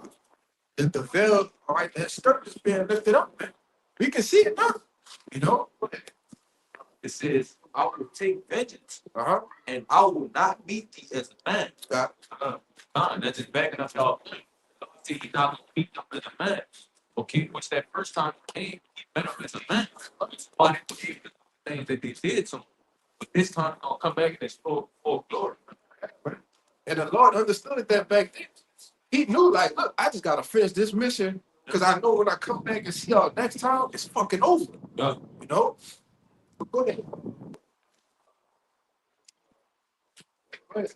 The veil, all right, that skirt is being lifted up, man. We can see it now. You know? It says, I will take vengeance Uh-huh. and I will not meet thee as a man. Got That's just backing up y'all. See, he's not gonna meet them as a man. Okay, which that first time he came, he met him as a man. Why did he believe the things that they did to him? But this time, he's gonna come back in his full glory. And the Lord understood it that back then. He knew, like, look, I just gotta finish this mission because I know when I come back and see y'all next time, it's fucking over. Yeah. You know? But go ahead. Go ahead.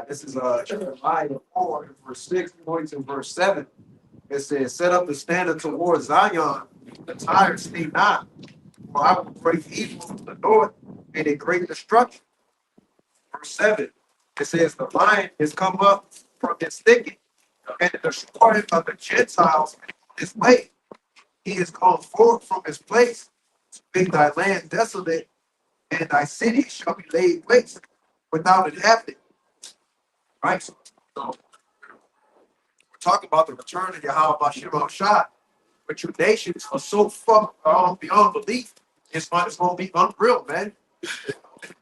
This is Jeremiah 4, verse 6, going to verse 7. It says, set up the standard towards Zion, the tyrant stay not, for I will bring evil from the north and a great destruction. Verse 7, it says, the lion is come up from his thicket, and the destroyer of the Gentiles is way. He is gone forth from his place to make thy land desolate, and thy city shall be laid waste without inhabitant. Right? So we're talking about the return of Yahweh Bashir Shah, but your nations are so fucked beyond belief. It's going to be unreal, man.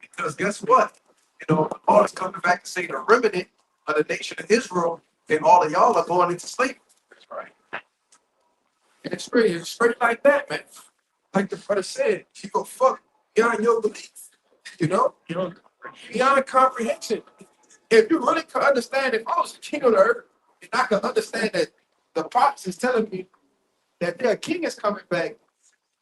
Because guess what? You know, the Lord is coming back to say the remnant of the nation of Israel, and all of y'all are going into slavery. That's right. And it's straight like that, man. Like the brother said, you go fuck beyond your belief. You know, beyond comprehension. If you really could understand, if I was the king of the earth, and I could understand that the prophets is telling me that their king is coming back,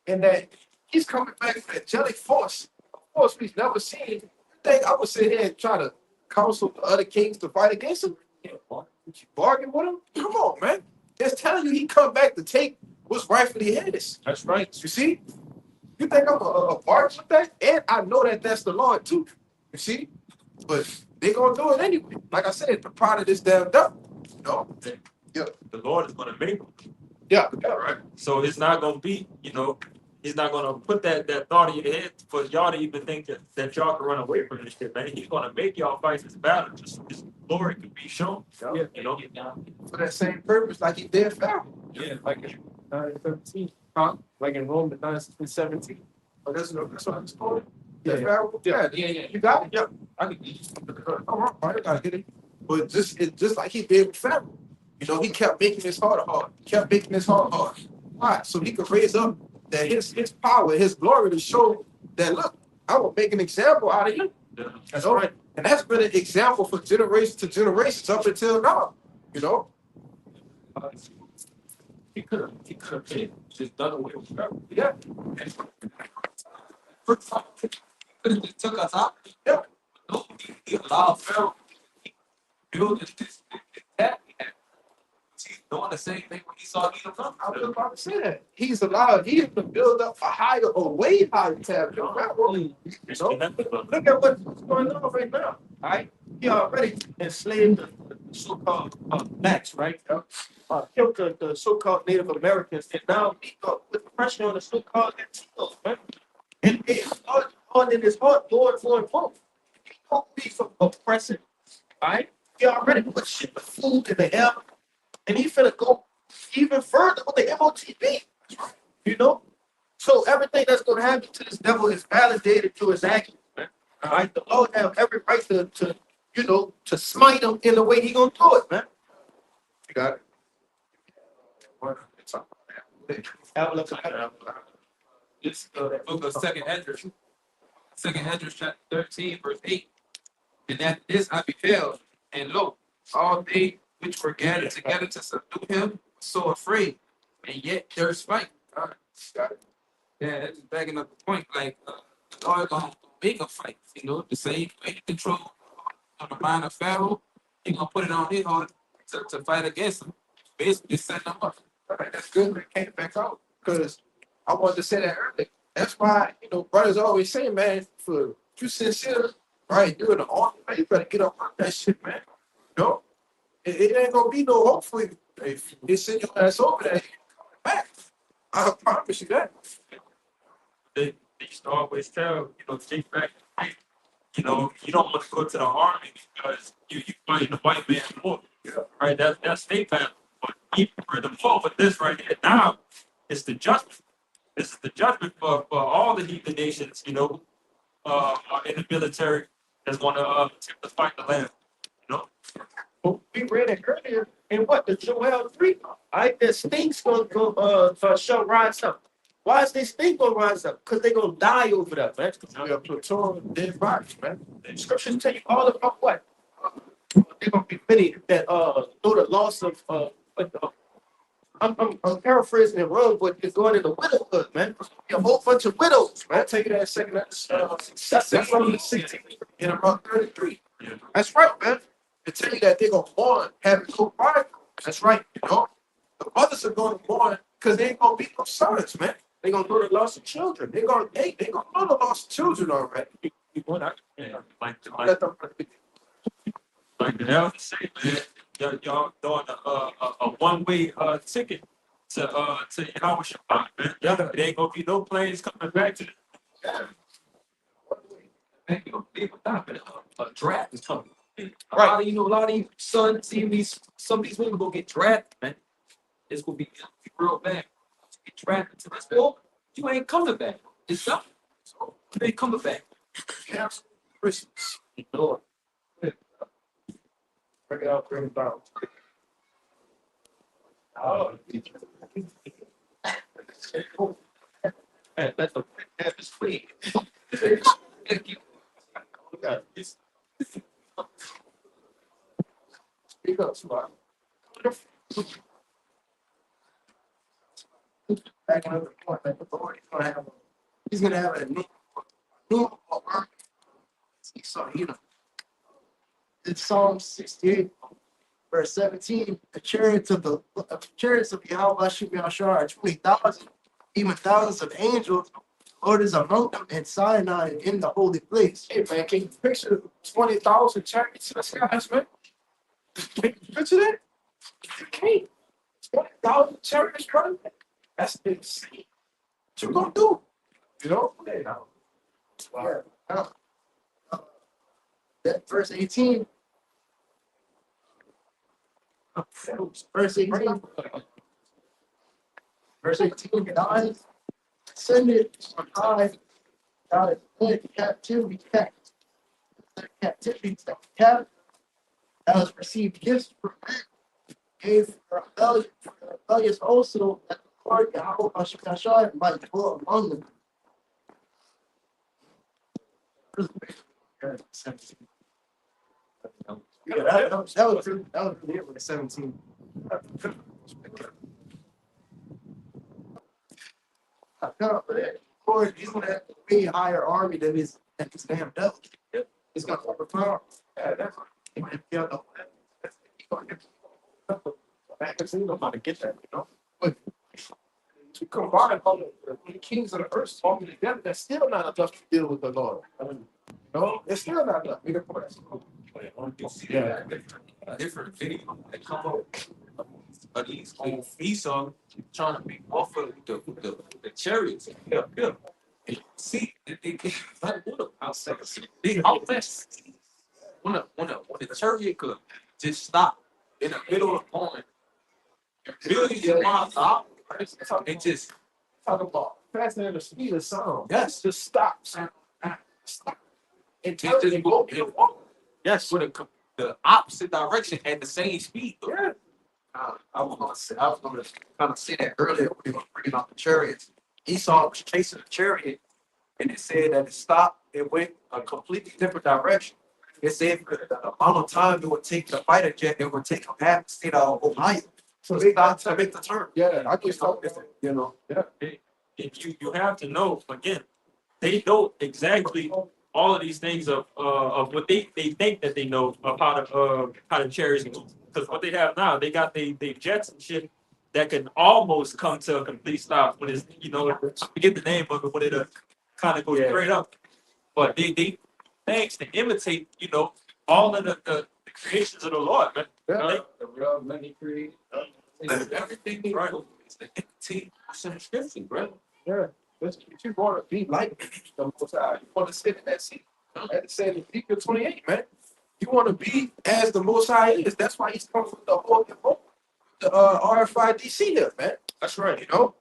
and that he's coming back with angelic force, a force we've never seen, you think I would sit here and try to counsel the other kings to fight against him? Bargain with him? Come on, man. It's telling you he come back to take what's rightfully his. That's right. You see? You think I'm a bargain with that? And I know that that's the Lord too. You see? But they gonna do it anyway. Like I said, the pride of this damn devil. You know? The Lord is gonna make them. Yeah, right. So it's not gonna be, he's not gonna put that thought in your head for y'all to even think that y'all can run away from this shit, man. He's gonna make y'all fight this battle just so his glory can be shown. Yeah. You know? For that same purpose, like he did Pharaoh. Yeah. Like in 9:13, huh? Like in Romans 9:17. Oh, that's what I'm supposed Yeah. Pharaoh? Yeah. You got it? Yeah. I can All right, I gotta get it. But it's just like he did with Pharaoh. You know, he kept making his heart hard. He kept making his heart hard. Why? So he could raise up that his power, his glory to show that, look, I will make an example out of you. That's right. And that's been an example for generation to generations up until now. You know? He could have just done away with Pharaoh. Yeah. Could have just took us out. Yeah. No, he allowed Pharaoh to build this attack. He's doing the same thing when he saw Edom come. I was about to say that. He's allowed him to build up a higher or way higher tab. You know? Look at what's going on right now. All right. He already enslaved the so-called blacks, right? Killed the so-called Native Americans, and now he got put pressure on the so-called Latinos, man. And it's on in his heart, more and more. He don't be from oppressing, all right? He already put shit, the food in the air, and he finna go even further with the MOTB, you know? So everything that's gonna happen to this devil is validated through his actions, man. All right, the Lord have every right to smite him in the way he gonna do it, man. You got it. This book of Second Esdras, chapter 13, verse 8. And at this I beheld, and lo, all they which were gathered together to subdue him were so afraid, and yet there's fight. Got it. Yeah, that's just backing up the point. Like, the Lord gonna make a fight, the same way he control on the mind of Pharaoh, he gonna put it on his heart to fight against him. Basically, setting them up. All right, that's good. It came back out because I wanted to say that earlier. That's why, brothers always say, man, for you sincere, right, you're in the army, man, you better get up on that shit, man. It ain't gonna be no hope for you if you send your ass over there. Back. I promise you that. They used to always tell, take back the faith. You don't want to go to the army because you fighting the white man war. Right? That's state battle. But even for the war with this right here, now it's the judgment. This is the judgment for all the heathen nations, you know, are in the military that's going to attempt to fight the Lamb. You know, We read it earlier in what the Joel 3. The stink's gonna show rise up. Why is this stink gonna rise up? Because they're gonna die over that, man. Yeah, platoon dead bodies, man. The scriptures tell you all about what? They're gonna be many that through the loss of I'm paraphrasing it wrong, but it's going into widowhood, man. A whole bunch of widows, man. I'll take you that second. That's from the 16 In around 33. Yeah. That's right, man. They tell you that they're gonna mourn having no pride. That's right, you know. The mothers are gonna mourn because they ain't gonna be no sons, man. They're gonna know the loss of children. They're gonna know the loss of children already. yeah, Let them like the elders say, man, y'all doing a one-way ticket to Yahweh Shabbat, man. Yeah. It ain't gonna be no planes coming back to Man, you gonna be without a draft is coming. A Right. lot of a lot of you sons seeing some of these women gonna get drafted, man. It's gonna be real bad. Get drafted to this war, you ain't coming back. It's up. You ain't coming back. cancel Christmas. Lord. Bring it out, bring it down. Oh, man, let the have his free. Thank you. Speak up, Spot. Back another point, like the Lord he's gonna have a new army. So, you know, in Psalm 68, verse 17, the chariots of Yahweh Shemashar are 20,000, even thousands of angels. The Lord is among them in Sinai in the holy place. hey man, can you picture 20,000 chariots in the skies, man? Can you picture that? You can't. 20,000 chariots, bro. That's insane. What you gonna do? You know? Yeah. That verse 18. Verse 18. Verse 18. God ascended on high. God led captivity. Captivity. That was received gifts from men. Gave for rebellious also that the Lord Yahweh Hashemashah might dwell among them. Yeah, that was really it with the 17. Lord, he's gonna have a way higher army than this damn devil. It's gonna overpower. Yeah, that's Yeah, I'm about to get that, you know? But to combine all the kings of the earth all together, that's still not enough to deal with the Lord. I mean, no, it's still not enough. We can put it. You see that different video that come up of these old Esau trying to be off of the chariots. Yeah. And you see that they get like what outside. They out west. When the chariot could just stop in the middle of going millions of miles out and just Talk about faster than the speed of sound. yes, Just stop. Stop. and just go and walk. Yes, with the opposite direction at the same speed. Yeah. I was gonna kind of say that earlier when we were bringing out the chariots. Esau was chasing the chariot, and it said that it stopped. It went a completely different direction. It said the amount of time it would take to fight a jet, it would take them half the state of Ohio. So they got to make the turn. Yeah, I just thought that, you know, yeah. And you have to know again, they know exactly all of these things of what they think that they know of how the chariots move. Because what they have now, they got they jets and shit that can almost come to a complete stop when it's I forget the name of it when it kind of goes straight up. But they thanks to imitate all of the creations of the Lord, man. Yeah. The real money created. Everything they Right. do is the 18% scripture, bro. Yeah, that's what you want to be like the Most High. You want to sit in that seat. That said in Ezekiel 28, man. You want to be as the Most High is. That's why he's coming with the whole the RFID there, man. That's right. You know,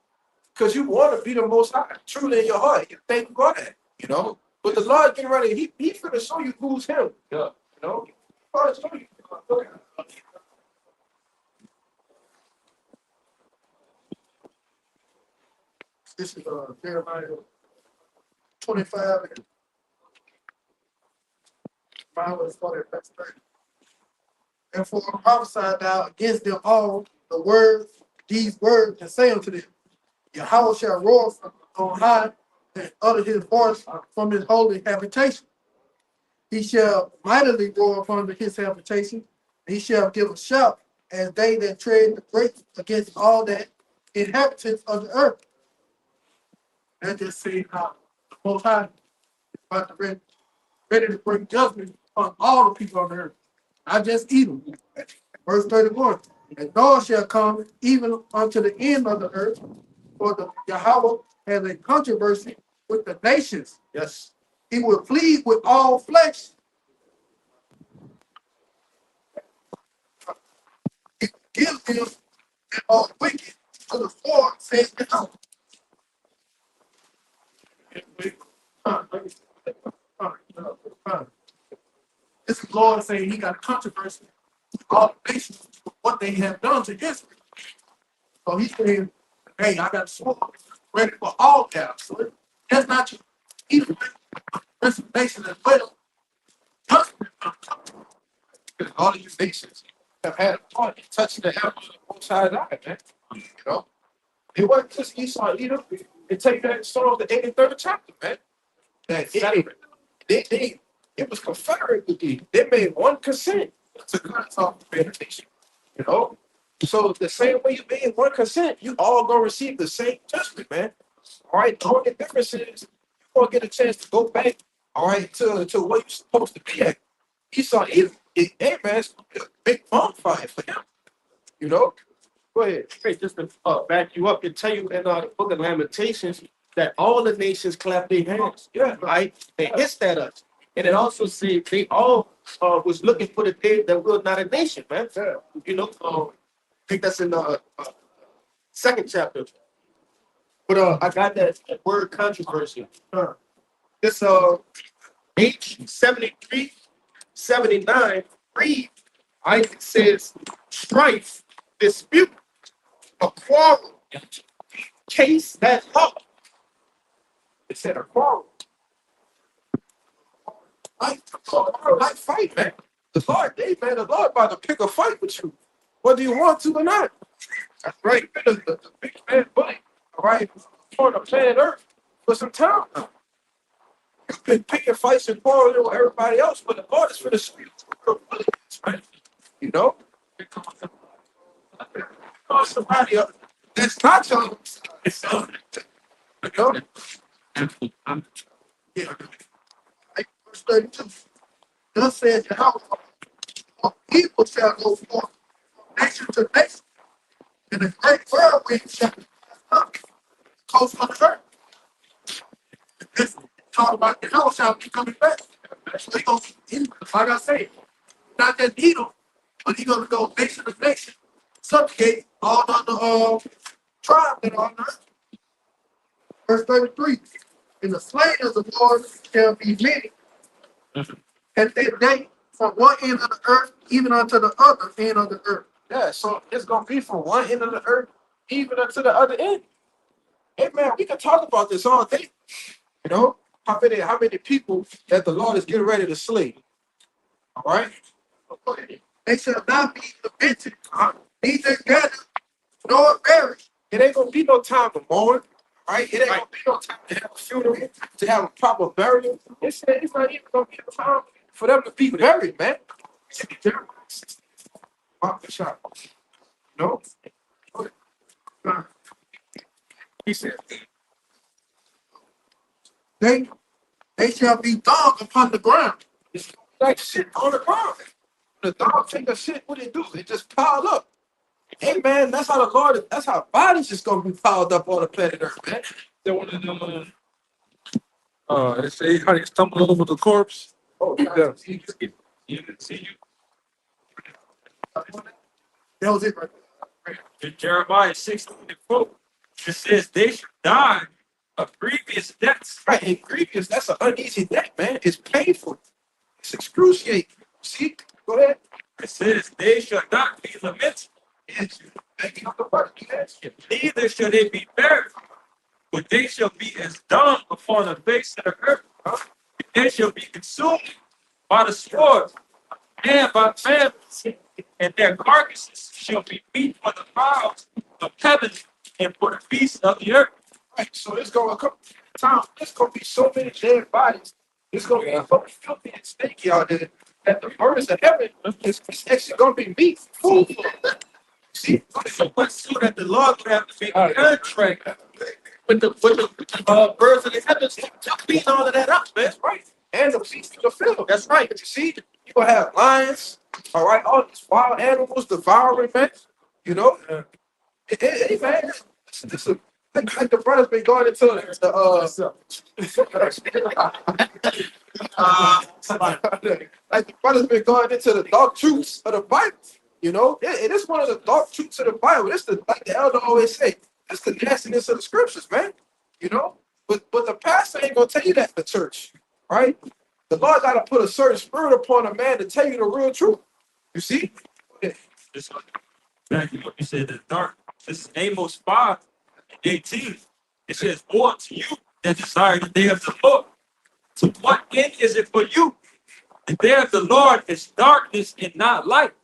because you want to be the most high, truly in your heart. You thank God that, you know. But the Lord getting ready, he finna show you who's him. Yeah. You know, Lord show you. This is Jeremiah 25. Bible is for verse 30. Therefore prophesy thou against them all the words, these words, and say unto them, Yahweh shall roar from on high and utter his voice from his holy habitation. He shall mightily roar from his habitation. He shall give a shout as they that tread the great against all the inhabitants of the earth. That just saying how the Most High is about to ready to bring judgment on all the people on the earth, not just Edom. Verse 31. And Noah shall come even unto the end of the earth, for the Yahweh has a controversy with the nations. Yes. He will plead with all flesh. He will give them and all wicked to the sword, says the Lord. This is Lord saying he got controversy with all the nations for what they have done to Israel. So he's saying, hey, I got sword ready for all guys. So that's not you. Either nation as well. Because all of these nations have had a part in touching the heaven of the Most High God, man. You know, it wasn't just Esau and Edom. It take that in Psalms the 83rd chapter, man. That it was confederate with thee. They made one consent to cut off the meditation. You know? So the same way you made one consent, you all gonna receive the same judgment, man. All right. The only difference is you're gonna get a chance to go back, all right, to where you're supposed to be at. Esau, hey man, it's gonna be a big bonfire for him. You know? Go ahead. Hey, just to back you up and tell you in the book of Lamentations that all the nations clap their hands. Yeah. Right? They hissed at us. And it also said they all was looking for the day that we're not a nation, man. Yeah. You know, I think that's in the second chapter. But I got that word controversy. This H73, 79 read, it says strife, dispute, a quarrel, case that law. It said a quarrel. Like fight, man. The Lord, man, the Lord about to pick a fight with you, whether you want to or not. That's right. The big man bully, all right, on the planet Earth for some time now. You've been picking fights and quarreling with everybody else, but the Lord is for the spirit of bullies, right? You know? Somebody else that's not your you know? Yeah. Like verse 32. Thus says Yahweh, people shall go forth from nation to nation, and a great whirlwind shall be coast on the earth. This talk about the hell shall be coming back. So he goes, like I say, not just Edom, but he's gonna go nation to nation, subjugate all the tribes that are on earth. Verse 33. And the slain of the Lord shall be many. At that day, from one end of the earth, even unto the other end of the earth. Yeah, so it's gonna be from one end of the earth, even unto the other end. Hey man, we can talk about this all day. You know, how many people that the Lord is getting ready to slay. All right? They shall not be lamented, neither gathered nor buried. It ain't gonna be no time to mourn. Right? It ain't gonna be no time to have a funeral, to have a proper burial. It's not even gonna be a time for them to be buried, man. No. He said, they shall be dog upon the ground. It's like shit on the ground. The dog take a shit, what it do? It just pile up. Hey man, that's how the Lord is, that's how bodies just gonna be piled up on the planet Earth, man. They're one of them. They say how they stumble over the corpse. Oh, Yeah. You can see you. that was it right there. In Jeremiah 16:4. It says they should die of grievous deaths. Right, and grievous, that's an uneasy death, man. It's painful. It's excruciating. See? Go ahead. It says they shall not be lamented, It's begging on the word. Yes. neither shall they be buried, but they shall be as dung upon the face of the earth. They shall be consumed by the sword and by famines, and their carcasses shall be meat for the fowls of heaven and for the beasts of the earth. Right, so it's gonna come time. There's gonna be so many dead bodies. It's gonna be so filthy and stinky out there that the birds of heaven is actually gonna be meat food. See? So much so that the Lord would have to make a contract With the birds of the heavens to clean all of that up, man. That's right. And the beasts of the field. That's right. But you see, you're gonna have lions, all right, all these wild animals devouring, man. You know? Hey, man, this is like the brothers been going into the like the brothers been going into the dark truths of the Bible. You know, it is one of the dark truths of the Bible. It's the like the elder always say, it's the nastiness of the scriptures, man. You know, but the pastor ain't gonna tell you that in the church, right? The Lord gotta put a certain spirit upon a man to tell you the real truth. You see? This exactly what you said, the dark. This is Amos 5:18. It says, woe unto you that desire the day of the Lord. To what end is it for you? The day of the Lord is darkness and not light.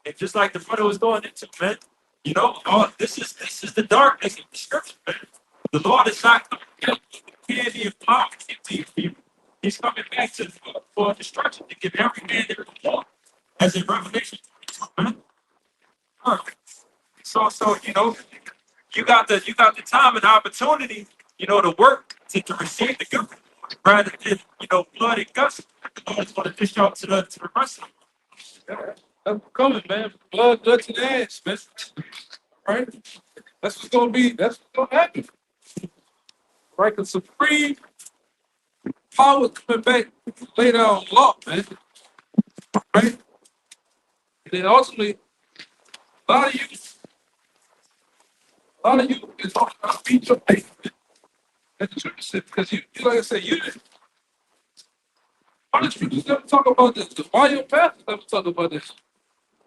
And just like the brother was going into, man, you know, this is the darkness of the scripture, man. The Lord is not coming back with candy and power to you people. He's coming back for destruction to give every man their reward, as in Revelation 22, man. So you know, you got the time and opportunity, you know, to work to receive the good rather than, you know, blood and guts. The Lord is going to dish out to the rest of them. That's coming, man. Blood, guts, and ass, man. Right? That's what's gonna be. That's what's gonna happen. Right? The supreme power coming back later on law, man. Right? And then ultimately, a lot of you is talking about beat your faith. That's the truth, because you like I said, you didn't. Why the truth never talk about this? Why your pastors never talk about this?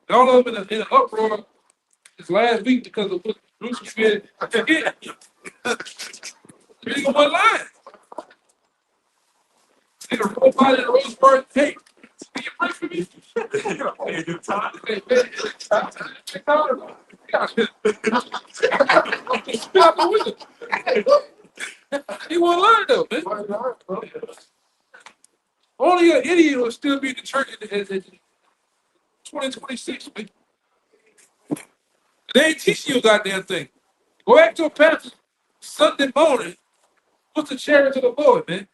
All of them in an uproar this last week because of what Bruce said. Again, nigga one line. Nigga roll by the Roseburg tape. Can you pray for me? Hey, do time. Hey, man, check out. Spit out the window. He won't learn though, man. Only an idiot will still be in the church in 2026, man. They ain't teaching you a goddamn thing. Go back to a pastor Sunday morning, what's the charity of the Lord, man?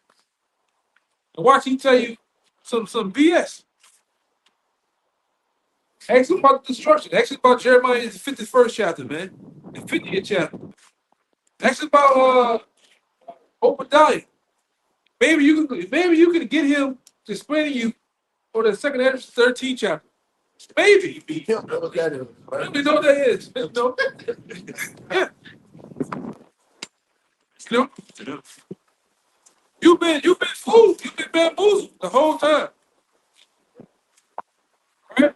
And watch he tell you some BS. Ask him about the destruction. Ask him about Jeremiah's 51st chapter, man. The 50th chapter. Ask him about Obadiah. Maybe you can get him to explain to you for the second Ezra 13 chapter. Maybe. He don't know what that is. Right? We know what that is. No. Yeah. Still, you've been fooled. You've been bamboozled the whole time. Right?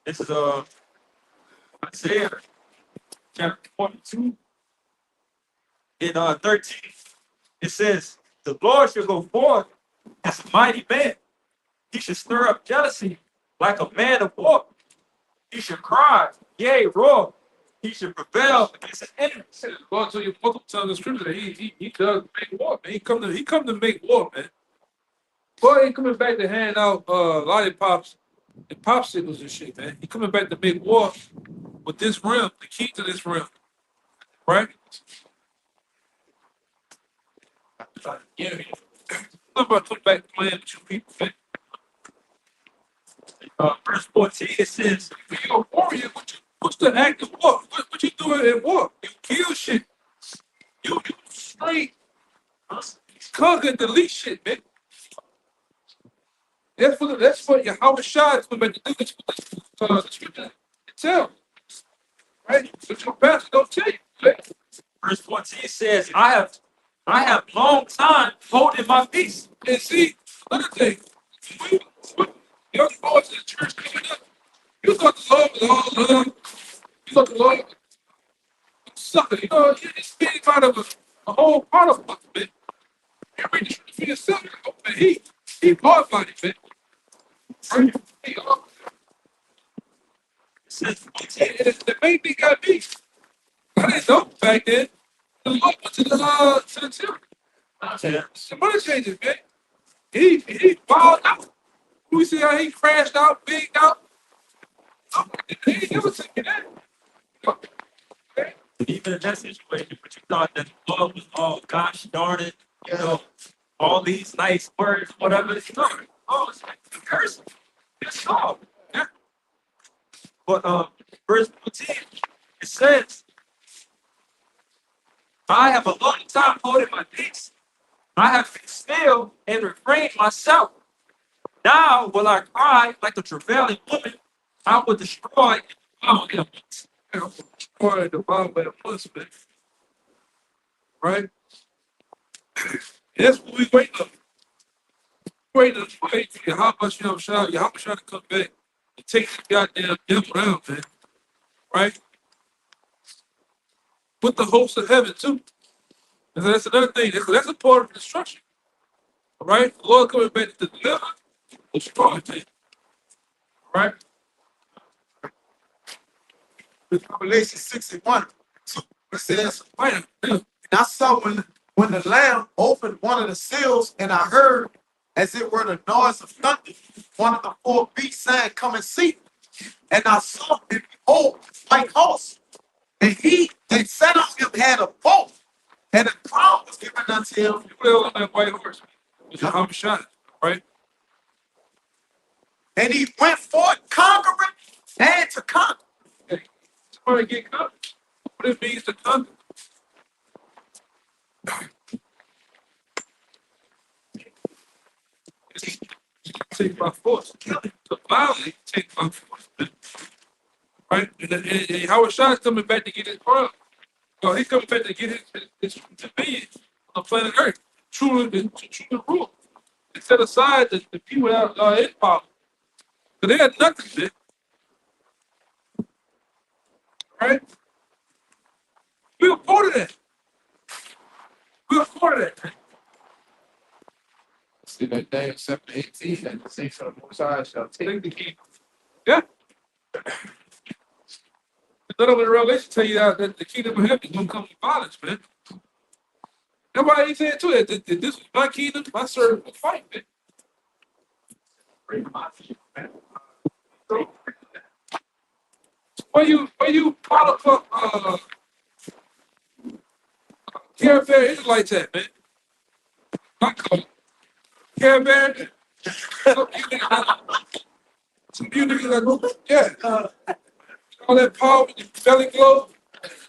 This is Isaiah chapter 42 in 13. It says, the Lord shall go forth as a mighty man. He should stir up jealousy like a man of war. He should cry, yea, roar. He should prevail against his enemies. God told you multiple times in the scripture that he does make war, man. He come to make war, man. Boy ain't coming back to hand out lollipops and popsicles and shit, man. He coming back to make war with this realm, the key to this realm. Right? Yeah. I'm about to come back playing with you people, man. Verse 14, it says, If you're a warrior, what's the act of war? What you doing in war? You kill shit. You straight conquer and delete shit, man. That's what your Howard Shah is going to do. That's what the scripture tell, right? But your pastor don't tell you, right? verse 14 says, I have long time holding my peace. And see, another thing, when young boys in the church coming up, you thought the Lord was all love. You thought the Lord was sucker. You know, it's being out of a whole part of us, man. You read the scripture for yourself, oh, man. He bought money, man. Right? It says 14, And the main thing got me. I didn't know back then. The Lord went to the temple. Some money changes, man. He balled out. We see how he crashed out, bigged out. He ain't never taking that. even in that situation, but you thought that the Lord was all, gosh darn it, you know, all these nice words, whatever. It's not. Oh, it's like a curse. It's all. Yeah. But verse 14, it says, I have a long time holding my peace. I have been still and refrained myself. Now will I cry like a travailing woman. I will destroy and devour them. Or the Bible at plus, man. Right? That's what we waiting on. Wait for how much you shout, how much to come back and take the goddamn devil down, man. Right? With the hosts of heaven too. And that's another thing. That's a part of the destruction. All right? The Lord coming back to deliver, destroy things. Right? Revelation 61. It says, Right. and I saw when the Lamb opened one of the seals, and I heard, as it were the noise of thunder, one of the four beasts saying, come and see. And I saw, and behold, a white horse. And he that sat on him had a bow, and a crown was given unto him. You put on that white horse. It's a humble shot. Right? And he went forth conquering and to conquer. Hey, somebody get conquered. What it means to conquer. It's take by force. To violently take by force. Right? And Howard Shah is coming back to get his crown. No, he's coming back to get his dominion on planet Earth. Truly rule. And set aside the people that are in power. But they had nothing, man. Right? We were part of that. We were part of that. See that Daniel 7:18, and the saints of the Most High shall take the kingdom. Yeah. None of the Revelation tell you that the kingdom of heaven is going to come with violence, man. That's why he said too that this is my kingdom, my servant will fight, man. Where you part of Caravan Israelites at, man? Not called Caravan. Some of you niggas like, yeah. All that power with your belly glow,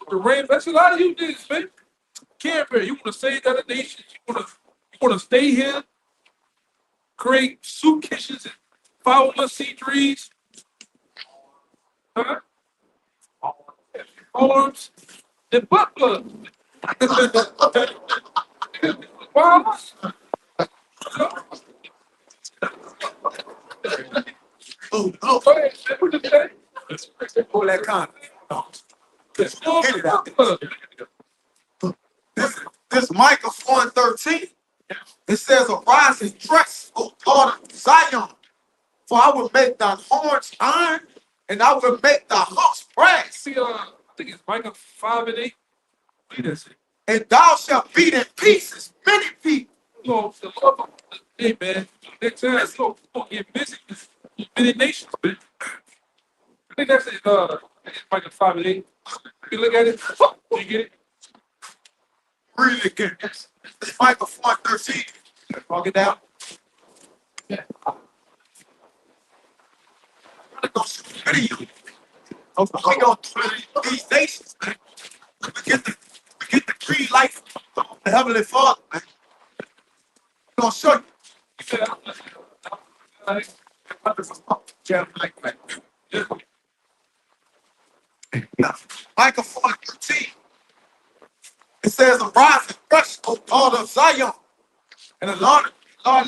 the rain. That's a lot of you niggas, man. Caravan, you want to save other nations. You want to stay here, create soup kitchens and 501c3s. Huh? Arms and butt plugs. Wow. Oh, Go ahead, man. What you say? pull that con. This Micah 4:13. It says, arise and dress, O daughter of Zion, for I will make thy horns iron, and I will make thy hooks brass, See, I think it's Micah 5:8. Read that shit. and thou shalt beat in pieces many people. So the Lord, hey man, next time it's gonna get busy with many nations, man. I think that's it. It's Micah 5:8. You look at it, you get it. Read it again. It's Micah 4:13. Walk it down. I'm gonna show you of what we gonna do in these nations, man. We get the tree life from the Heavenly Father, man. We're gonna show you. Micah 4:13. It says, "Arise and fresh, O daughter of Zion." And the Lord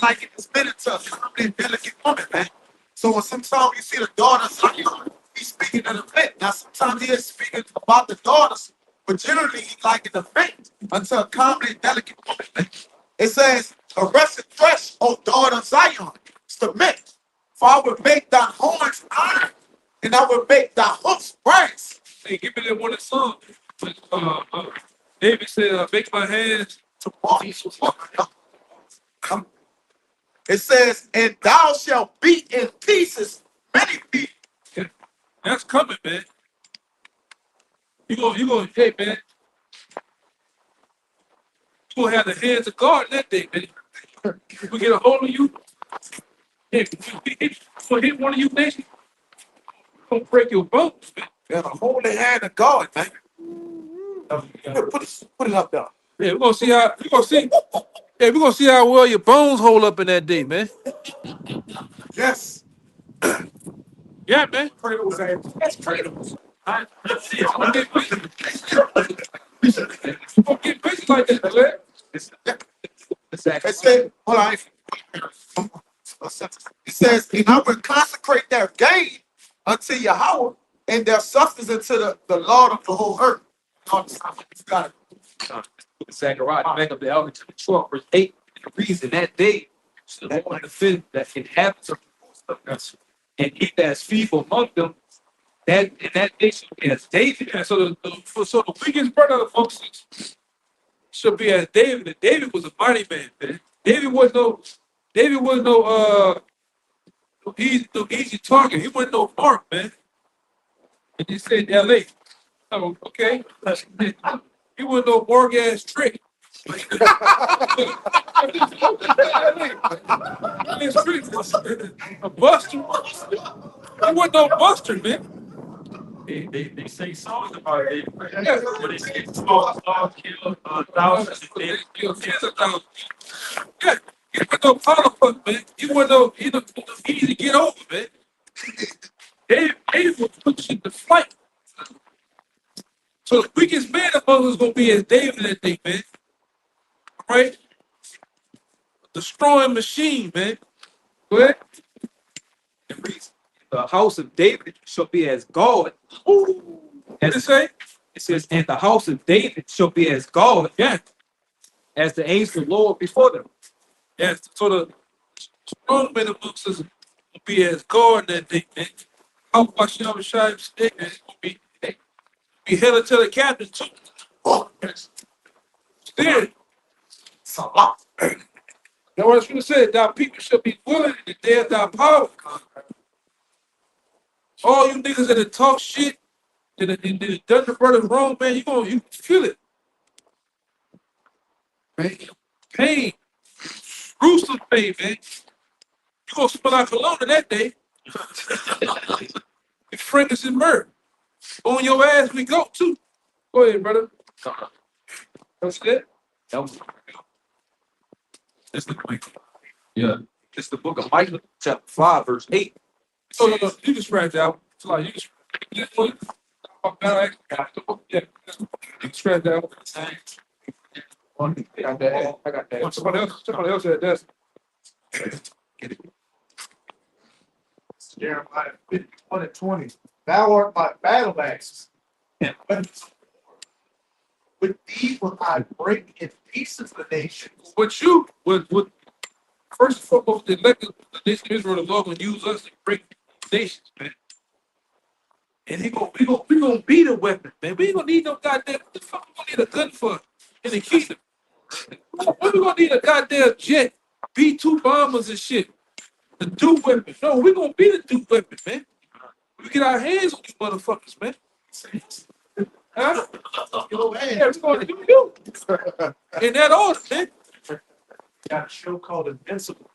like it is fitted to a comely and delicate woman, man. So when sometimes you see the daughter of Zion, he's speaking of the faith. Now sometimes he is speaking about the daughters, but generally he like the faith unto a comely and delicate woman, man. It says, "Arrest and fresh, O daughter of Zion, submit, for I will make thy horns iron, and I will make thy hoofs brass." Hey, give me that one song. David said, "Make my hands." To walk. It says, "And thou shalt beat in pieces many people." That's coming, man. Hey, man. You gonna have the hands of God that day, man. We get a hold of you. If we hit one of you nations, we're gonna break your bones, man. Yeah, the holy hand of God, man. Put it up there. Yeah, we're gonna see how well your bones hold up in that day, man. Yes. Yeah, man. That's kratos. Let's see. I'm gonna get busy. I'm gonna get busy like that, man. It says, hold on. It says, "And I will consecrate their gain unto Yahweh, and their substance unto the Lord of the whole earth." You got it. Zechariah, back up the Alvin to the 12, verse 8. The reason that day, so the Lord defend that inhabits of us, and he that is feeble among them, that in that day shall be as David. Yeah, so the weakest brother amongst us should be as David. And David was a mighty man, man. David was no easy target. He wasn't no mark, man. And he said LA. Oh, okay. He wasn't no mark ass trick. A buster. He wasn't no buster, man. They say songs about it. Yeah. When they say small kill thousands of David. Yeah, he wasn't no politics, man. He wasn't easy to get over, man. David would put shit to flight. So the weakest man among us is gonna be as David that day, man. All right? Destroying machine, man. Go ahead. The reason the house of David shall be as God. What did it say? It says, "And the house of David shall be as God, Yeah. as the angels of the Lord before them." Yeah. So the strong man amongst us will be as God that day, man. How about Shem Shai State, man? It's gonna be headed to the captain too. Oh, Still. it's a lot. That's what I was gonna say. Thy people shall be willing in the day of thy power. All you niggas that talk shit and done the brothers wrong, man, you feel it. Man, pain, gruesome pain, man. You gonna smell like cologne that day. And fragrance and myrrh. On your ass we go too. Go ahead, brother. That's it. That was It's the yeah. It's the book of Micah, chapter 5, verse 8. No, you just scratch out. It's like you just this one. Yeah, you can scratch out. I got that. Somebody else had that. Jeremiah 51:20. "Thou art my battle axes, and weapons of war. With thee will I break in pieces the nations." What first and foremost, the nation of Israel, the Lord gonna use us to break nations, man. And we gonna be the weapon, man. We ain't gonna need no goddamn. What the fuck we gonna need a gun for in the kingdom? What we gonna need a goddamn jet, B-2 bombers and shit to do weapon? No, we gonna be the do weapon, man. We get our hands on these motherfuckers, man. Huh? Yeah, we gonna do you in that order, man. got a show called Invincible.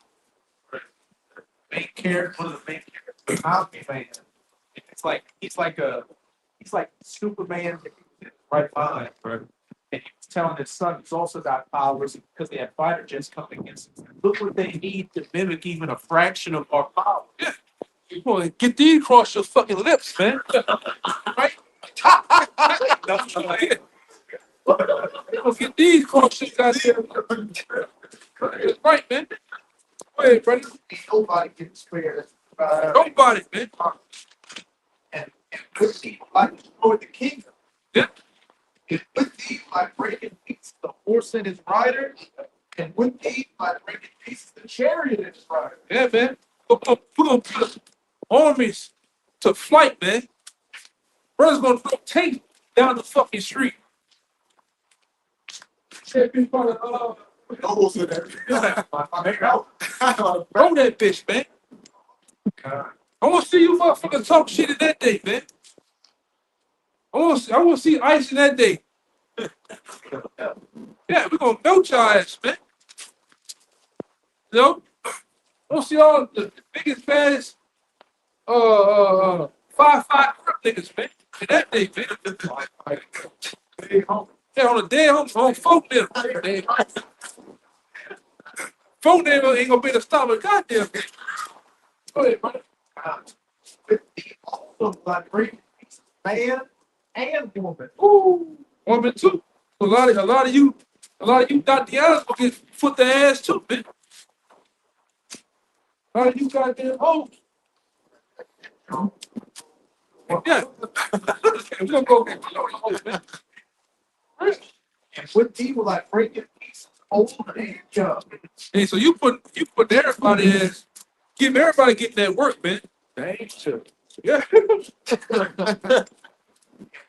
Main character, one of the main characters, Omni-Man. He's like Superman in his right mind. Right. And he was telling his son he's also got powers because they have fighter jets coming against him. Look what they need to mimic even a fraction of our power. You want to get these across your fucking lips, man. Right? You want to get these across your goddamn lips. Right, man. Go ahead, brother. Ain't nobody getting spared. Nobody, man. And good people like destroy the kingdom. Yeah. And good deeds like breaking pieces the horse and his rider, and good deeds like breaking pieces the chariot and his rider. Yeah, man. We're gonna put armies to flight, man. Brother's gonna throw tanks down the fucking street. Shit, be part of, Almost in there. throw that bitch, man. I want to see you motherfuckers talk shit in that day, man. I want to see ice in that day. Yeah, we're gonna melt your ass, man. You know? I want to see all the biggest, baddest, 5'5" niggas, man. In that day, man. Yeah, on the day, on folk them. Folk them ain't gonna be the stop of goddamn thing. Go ahead, brother. Good deeds also like breaking pieces man and woman. Ooh, woman too. A lot of you Tatianas will get foot the ass too, man. A lot of you goddamn hoes. Yeah. We're gonna go get hoes, man. And good deeds like breaking pieces old and young. Hey, so you put everybody as give everybody getting that work, man. Yeah.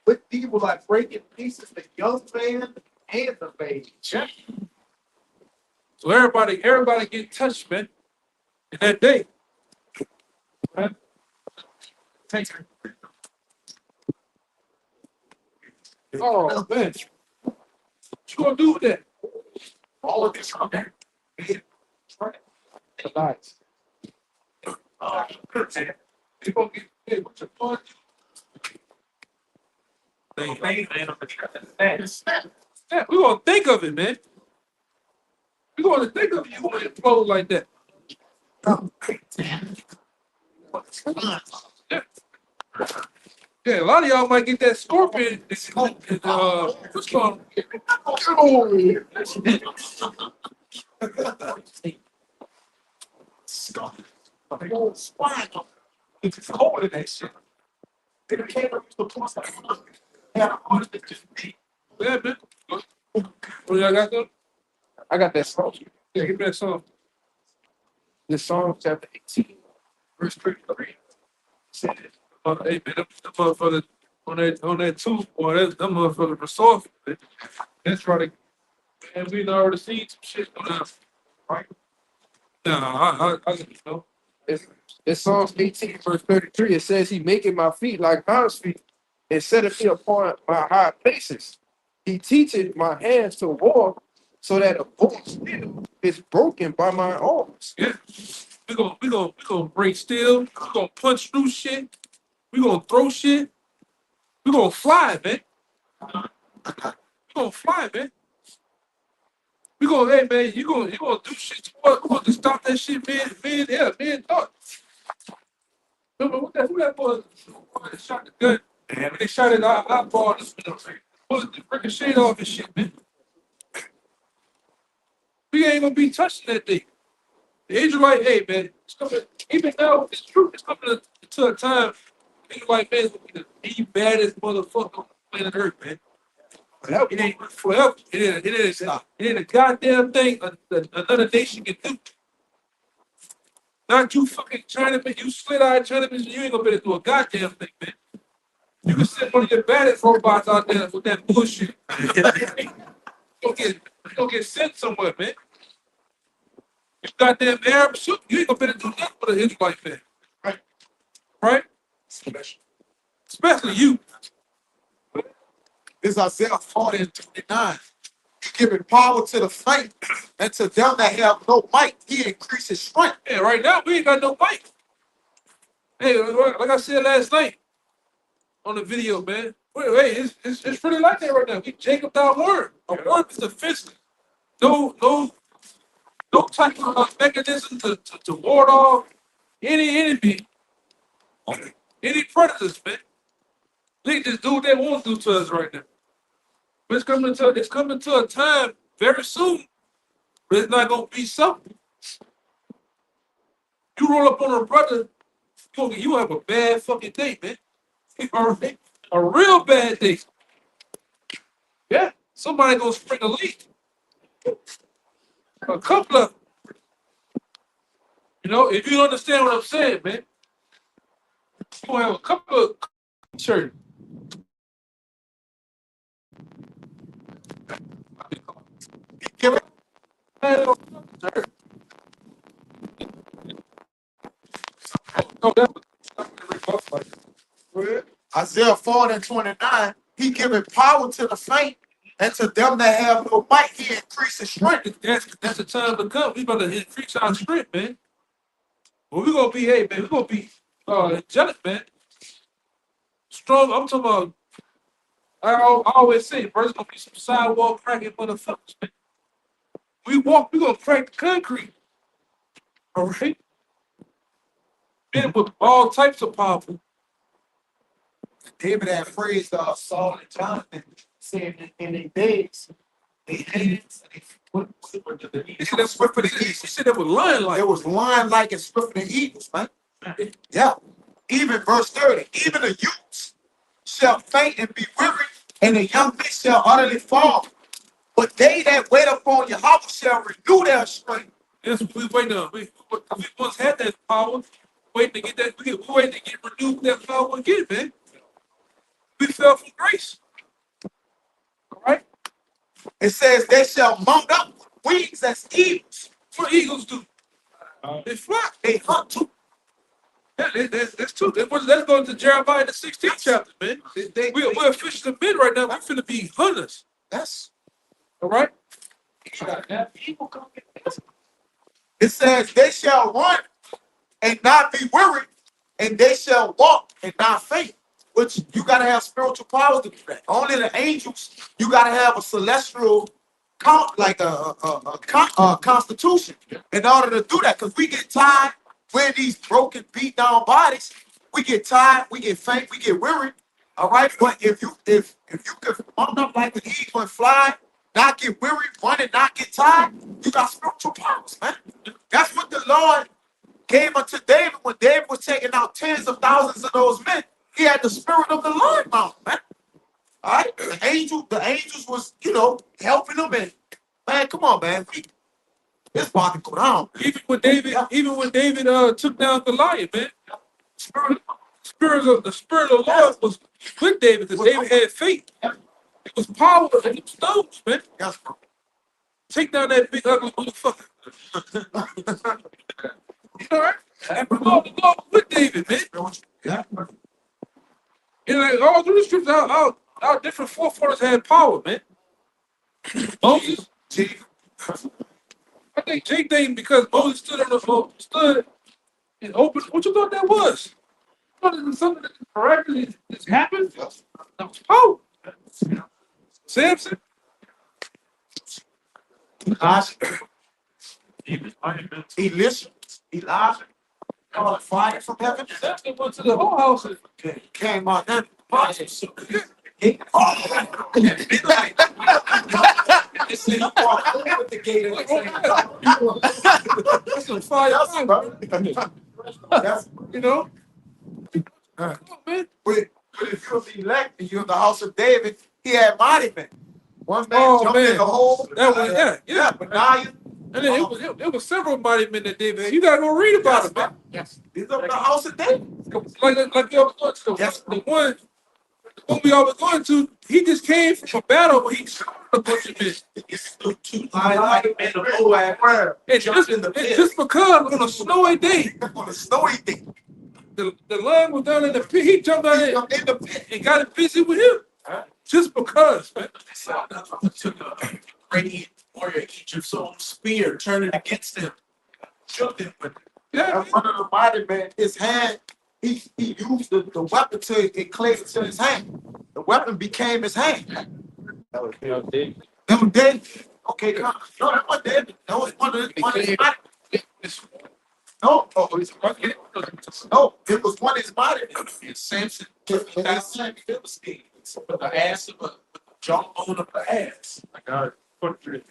Good deeds like breaking pieces the young man and the baby. So everybody get touched, man. In that day. Right? Thank you. Oh man. What you gonna do with that? All of this on there. Nice. You gonna get hey, what's your fun? Yeah, we gonna think of it, man. We gonna think of you when it flows like that. Yeah. Yeah, a lot of y'all might get that scorpion. What's called? It's cold in that shit. They can't use the plus. Yeah, Yeah, man. What y'all got there? I got that song. Yeah, give me that song. This song, chapter 18, verse 33. Hey, man, them motherfuckers on that tooth, boy, them motherfuckers were soft. Man. That's right. And we already seen some shit on that. Right? Nah, I you know. It's Psalms 18, verse 33. It says, He maketh my feet like hinds feet, and setteth me upon my high places. He teacheth my hands to war, so that a bow steel is broken by my arms. Yeah. We gonna break steel. We gonna punch through shit. We gonna throw shit. We gonna fly, man. We gonna fly, man. We gonna, hey man, you gonna do shit to what? We gonna stop that shit, man, thought. Remember who that was? That shot the gun. And they shot it our eyeball. Bullet ricocheted off and shit, man. We ain't gonna be touching that thing. The Israelite, hey man, it's coming. Even now, it's true. It's coming to a time. Israelite man is gonna be the baddest motherfucker on planet Earth, man. It ain't forever. It ain't a goddamn thing another nation can do. Not you fucking Chinaman, you slit-eyed Chinaman, you ain't gonna be able to do a goddamn thing, man. You can send one of your baddest robots out there with that bullshit. You'll get sent somewhere, man. You goddamn Arab suit, you ain't gonna be able to do nothing with an Israelite man. Right? Especially you. This Isaiah 40 and 29. He giveth power to the faint, and to them that have no might, he increases strength. Yeah, right now we ain't got no mic. Hey, like I said last night on the video, man. Wait, it's really like that right now. We Jacob our word. Our word is defensive. No type of mechanism to ward off any enemy, any predators, man. They just do what they want to do to us right now. But it's coming to a time very soon, but it's not gonna be something. You roll up on a brother, you have a bad fucking day, man. Alright? A real bad day. Yeah, somebody gonna spring a leak. A couple of, if you understand what I'm saying, man, you gonna have a couple of church. Give it. No, that was Isaiah 40:29, he giveth power to the faint, and to them that have no might, he increases strength. that's the time to come. We about to increase our strength, man. Well, we're gonna be, hey man, we're gonna be angelic, man. Strong. I'm talking about. I always say, first gonna be some sidewalk cracking motherfuckers, man. We gonna crack the concrete. All right. Men with all types of power. David had phrased Saul and Jonathan, saying in their days, they hands and they foot He said that's swift for the east. He said that was lion like. it was lion like and swift than eagles, man. Yeah. Even verse 30, even the youths shall faint and be weary, and the young men shall utterly fall. But they that wait upon Yahweh shall renew their strength. That's what we waiting on. We once had that power, waiting to get that. We waiting to get renewed that power again, man. We fell from grace. All right. It says they shall mount up with wings as eagles. What eagles do? They fly. They hunt too. Yeah, that's true. Let's go into Jeremiah the 16th chapter, man. We're fishing the men right now. We're finna be hunters. That's All right. it says they shall run and not be weary, and they shall walk and not faint. Which you gotta have spiritual powers to do that. Only the angels, you gotta have a celestial like a constitution in order to do that. Because we get tired, we're in these broken, beat down bodies. We get tired, we get faint, we get weary. All right. But if you could mount up like an eagle and fly, not get weary, run and not get tired, you got spiritual powers, man. That's what the Lord gave unto David when David was taking out tens of thousands of those men. He had the spirit of the Lord, man. All right, the angels was, helping them, and man, come on, man, it's about to go down. Even when David took down Goliath, man, the spirit of the Lord was with David because David had faith. It was power in the stones, man. Yes, bro. Take down that big ugly motherfucker. All right, and the Lord was with David, man. Yeah. And like all through the scriptures, our different forefathers had power, man. Moses, I think J-Thing because Moses stood on the floor, stood and opened. What you thought that was? You thought something that miraculously just happened? That was power. Samson. Elijah, called fire from heaven. Samson went to the whole house and Came out then. with the gate. That's some fire, Yes, you know. Come on, man. But if you're the elect and you're in the house of David, he had mighty men. One man jumped in the hole. That was yeah. But now And then it was several mighty men that David had. You gotta go read about it, man. yes, he's up in the house of David. Like we always going to the one we always going to. He just came from a battle where he shot a bunch of men. And just because on a snowy day, On a snowy day, the lion was down in the pit. He jumped out in the pit. and got it busy with him. Just because, man. radiant warrior Egypt's own spear, turning against him, shook him with it. Yeah, And one of the mighty men, his hand, he used the weapon to it cleaved to his hand. The weapon became his hand. That was David. Okay, no, that was David. That was one of his mighty. No, no, it was one of his mighty. And Samson, That's Philistines, with the ass of a jawbone of the ass. I got it. 23.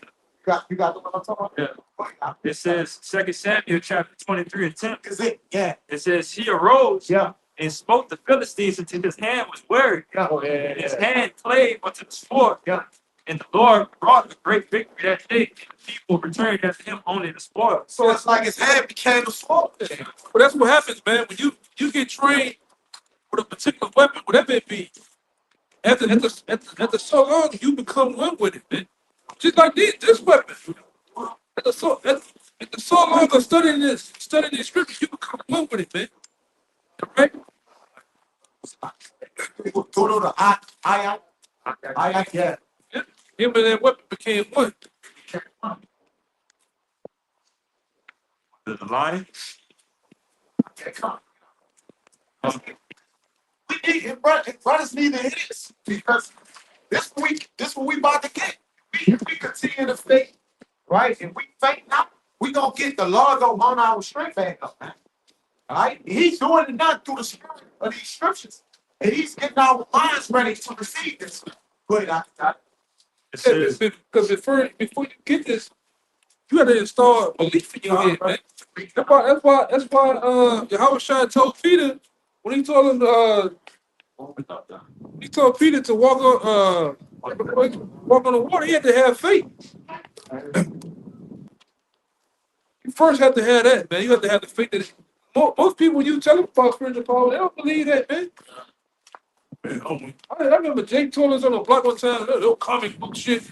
you got the one I'm talking about? It says 2 Samuel chapter 23 and 10. Is it? Yeah, It says he arose yeah, and smote the Philistines until his hand was weary. yeah. And his hand clave unto the sword. Yeah. And the Lord brought a great victory that day. And the people returned unto him only the spoil. So it's like his hand became a sword. but that's what happens, man. When you get trained with a particular weapon, whatever it be, after so long, you become one with it, man. Just like this weapon. After so long of studying these scriptures, you become one with it, man. Right? Go to the I, yeah. Him and that weapon became one. The lion. We need it, brothers need to hit this because this what we about to get. We continue to faith, right? If we faith now, we gonna get the Lord gonna run our strength back up, man. All right? He's doing it not through the spirit of these scriptures. And he's getting our minds ready to receive this. Go ahead, Dr. It says, Because before you get this, you got to install belief in your head, man. That's why Yahweh Shai told Peter when he told him he told Peter to walk on the water. He had to have faith. You first have to have that, man. You have to have the faith that most people, when you tell them about spiritual power, they don't believe that, man. I remember Jake told us on the block one time, little comic book shit.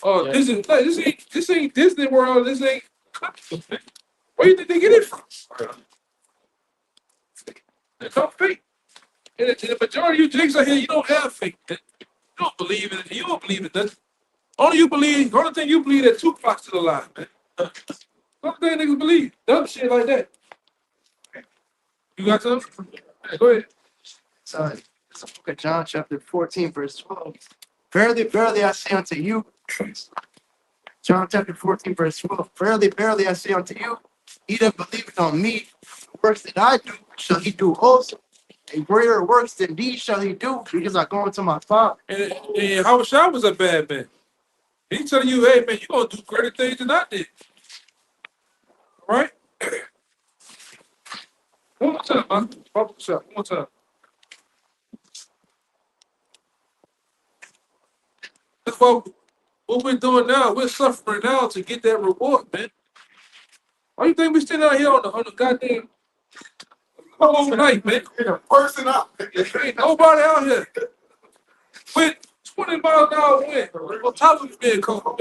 This ain't Disney World. This ain't. Where do you think they get it from? It's not faith. And the majority of you Jakes out here, you don't have faith. You don't believe in it. You don't believe in nothing. The only thing you believe that Tupac's still alive, man. The only thing niggas believe. Dumb shit like that. You got something? Hey, go ahead. So it's the book of John, chapter 14, verse 12. Verily, verily, I say unto you, John chapter 14, verse 12. Verily, verily, I say unto you, he that believeth on me, the works that I do, shall he do also. And greater works than these shall he do, because I go unto my Father. And Howard Shaw was a bad man. He tell you, hey man, you're gonna do greater things than I did. Right? One more time, man. One more time. That's what we're doing now. We're suffering now to get that reward, man. Why you think we standing out here on the goddamn overnight, man? Person up. Ain't nobody out here with 20 miles an hour wind on top of the vehicle.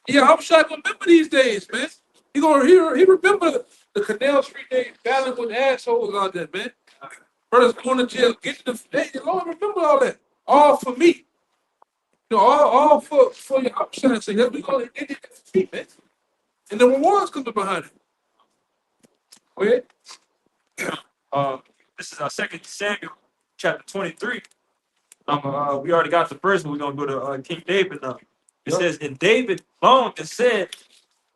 Yeah, I'm shocked. Remember these days, man. He remember the Canal Street days, battling with assholes out there, man. Brothers going to jail, getting the hey, Lord, remember all that. All for me. You know, all for your upside saying that we gonna get it for me, man. And the rewards coming behind it. Go ahead. this is our 2 Samuel chapter 23. We already got the first one. We're gonna go to King David now. It says, and David moaned and said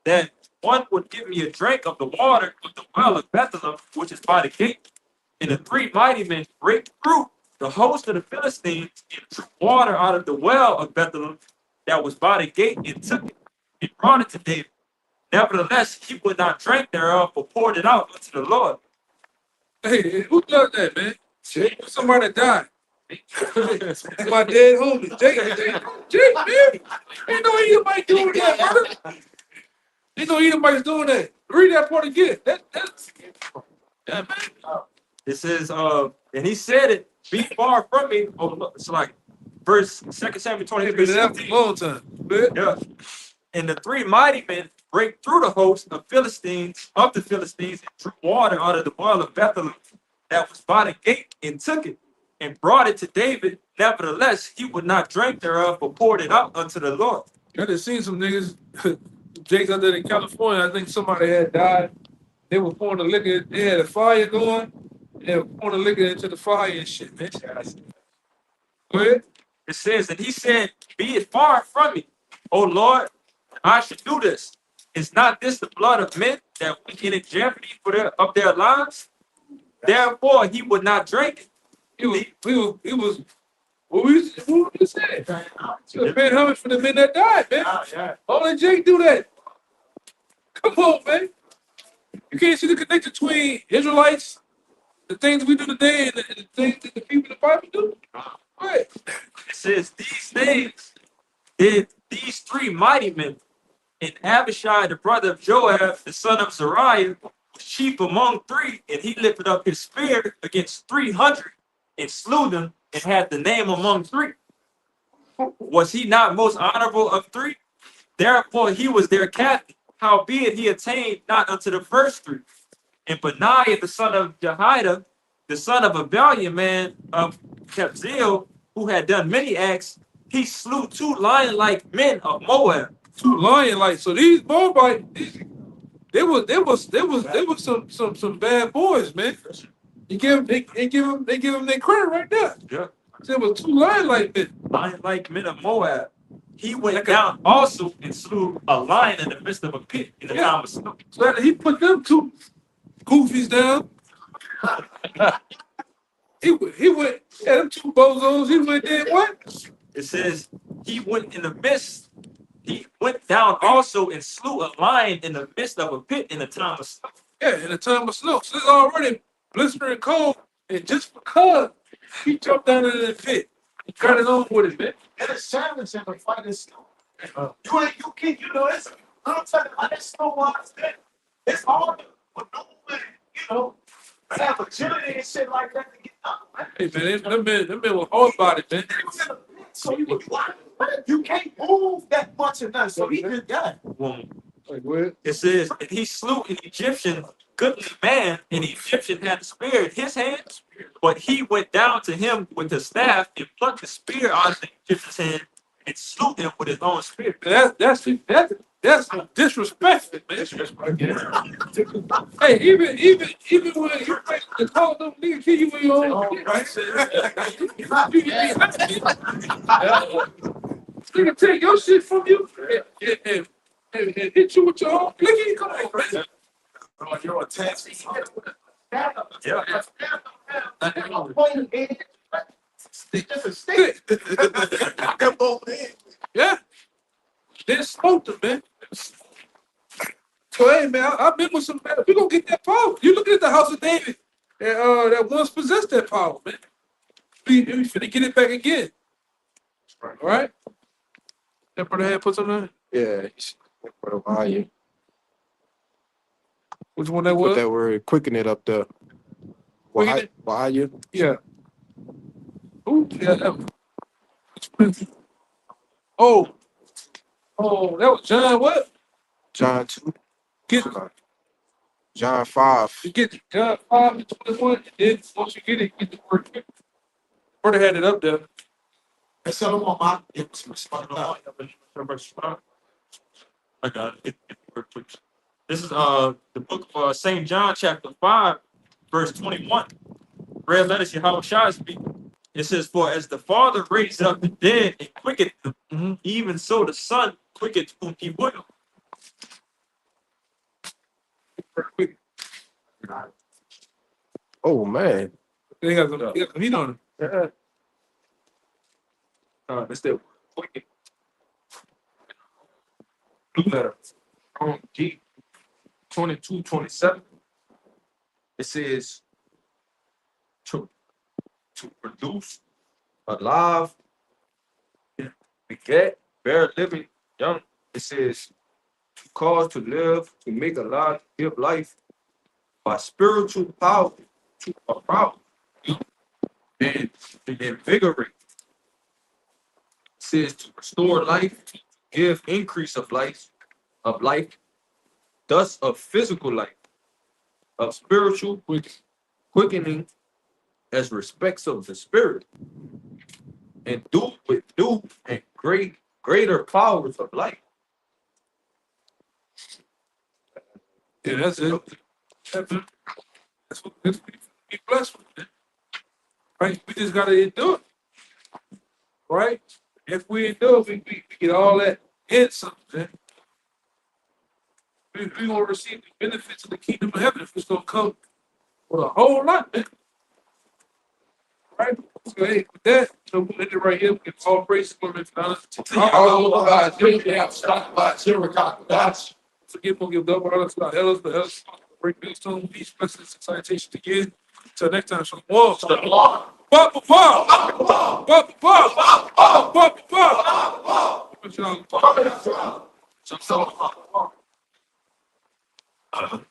that one would give me a drink of the water of the well of Bethlehem, which is by the gate. And the three mighty men break through the host of the Philistines and drew water out of the well of Bethlehem that was by the gate and took it and brought it to David. Nevertheless, he would not drink thereof, but poured it out unto the Lord. Hey, who does that, man? Somebody that died. My dead homie. Jake, man. Ain't no anybody doing that, brother. Ain't no anybody's doing that. Read that part again. That's yeah, man. It says, and he said it, be far from me. Oh, look, it's like verse 2 Samuel 23. Been there for a long time. Man. Yeah. And the three mighty men break through the host of the Philistines, and drew water out of the well of Bethlehem that was by the gate and took it. and brought it to David. Nevertheless, he would not drink thereof, but poured it out unto the Lord. I just seen some niggas, Jake's out there in California. I think somebody had died. They were pouring the liquor. They had a fire going. They were pouring the liquor into the fire and shit, man. Go ahead. It says, and he said, be it far from me, O Lord, I should do this. Is not this the blood of men that we get in jeopardy of their lives? Therefore, he would not drink it. It was what we saying. You was paying homage for the men that died, man. Yeah. Only Jake do that. Come on, man. You can't see the connection between Israelites, the things we do today, and the things that the people in the Bible do. Right. It says, these things did these three mighty men, and Abishai, the brother of Joab, the son of Zeruiah, was chief among three, and he lifted up his spear against 300 and slew them, and had the name among three. Was he not most honorable of three? Therefore he was their captain. Howbeit he attained not unto the first three. And Benaiah, the son of Jehoiada, the son of a valiant man of Kabzeel, who had done many acts, he slew 2 lion-like men of Moab. 2 lion-like. So these Moabites, they was some bad boys, man. They give them their credit right there. Yeah. So it was 2 lion-like men. Lion-like men of Moab. He went down also and slew a lion in the midst of a pit in the time of snow. So after he put them 2 goofies down. he went, yeah, them 2 bozos. He went there. What? It says he went in the midst. He went down also and slew a lion in the midst of a pit in the time of snow. Yeah, in the time of snow. So it's already blistering cold, and just because he jumped down into the pit, he got it on with it, man. And it's challenging to fight this snow. You can't, it's, I'm telling you, that snow was there. It's hard to maneuver, have agility and shit like that to get up, man. Hey man, them men were hard bodied, man. He was in the pit, so you can't move that much or nothing. So he just got it. Woman. Like what? It says, and he slew an Egyptian goodly man, and the Egyptian had a spear in his hand, but he went down to him with the staff and plucked the spear out of the Egyptian's hand and slew him with his own spear. That's disrespectful, man. Hey, even when you make the call, don't nigga kill you when you're on. Nigga take your shit from you and hit you with your own blicky. Come on, man. You're a test. Yeah. Yeah. They smoked him, man. So hey man, I've been with some man. We gonna get that power. You looking at the house of David that once possessed that power, man. We finna get it back again. All right? That brother had put something on? Yeah. Why you Which one that put was? that word quicken it up there? Quicken it? Why you? Yeah. Ooh, yeah, that was. Oh, that was John what? John 2. Get John 5. you get John 5 and 21, and then once you get it, get the word quick. Brother had it up there. And so I'm on my I got it. This is the book of St. John, chapter 5, verse 21. Red letters, Yahweh Shai speak. It says, for as the Father raised up the dead and quickened them, even so the Son quickened whom he will. Quick. Oh man. They got some heat on him. It's the quicken. Blue letter. G 22:27. It says to produce, alive, beget, bear living, young. It says to cause, to live, to make alive, give life by spiritual power to arouse and to invigorate. It says to restore life, to give increase of life, thus of physical life, of spiritual quickening, as respects of the spirit, and do with new and greater powers of light. Yeah, that's it. That's what we blessed with, man. Right? We just gotta endure it. Right? If we endure, we get all that and something. We gonna receive the benefits of the kingdom of heaven if it's gonna come with a whole lot, man. Right? So hey, with that, we'll end it right here. We can all praise the Lord and honor to forgive, give double honor to our elders, the elders, break millstone, peace, blessings, and salutations again. Till next time, shalom. Pop, pop, pop, pop, pop, pop.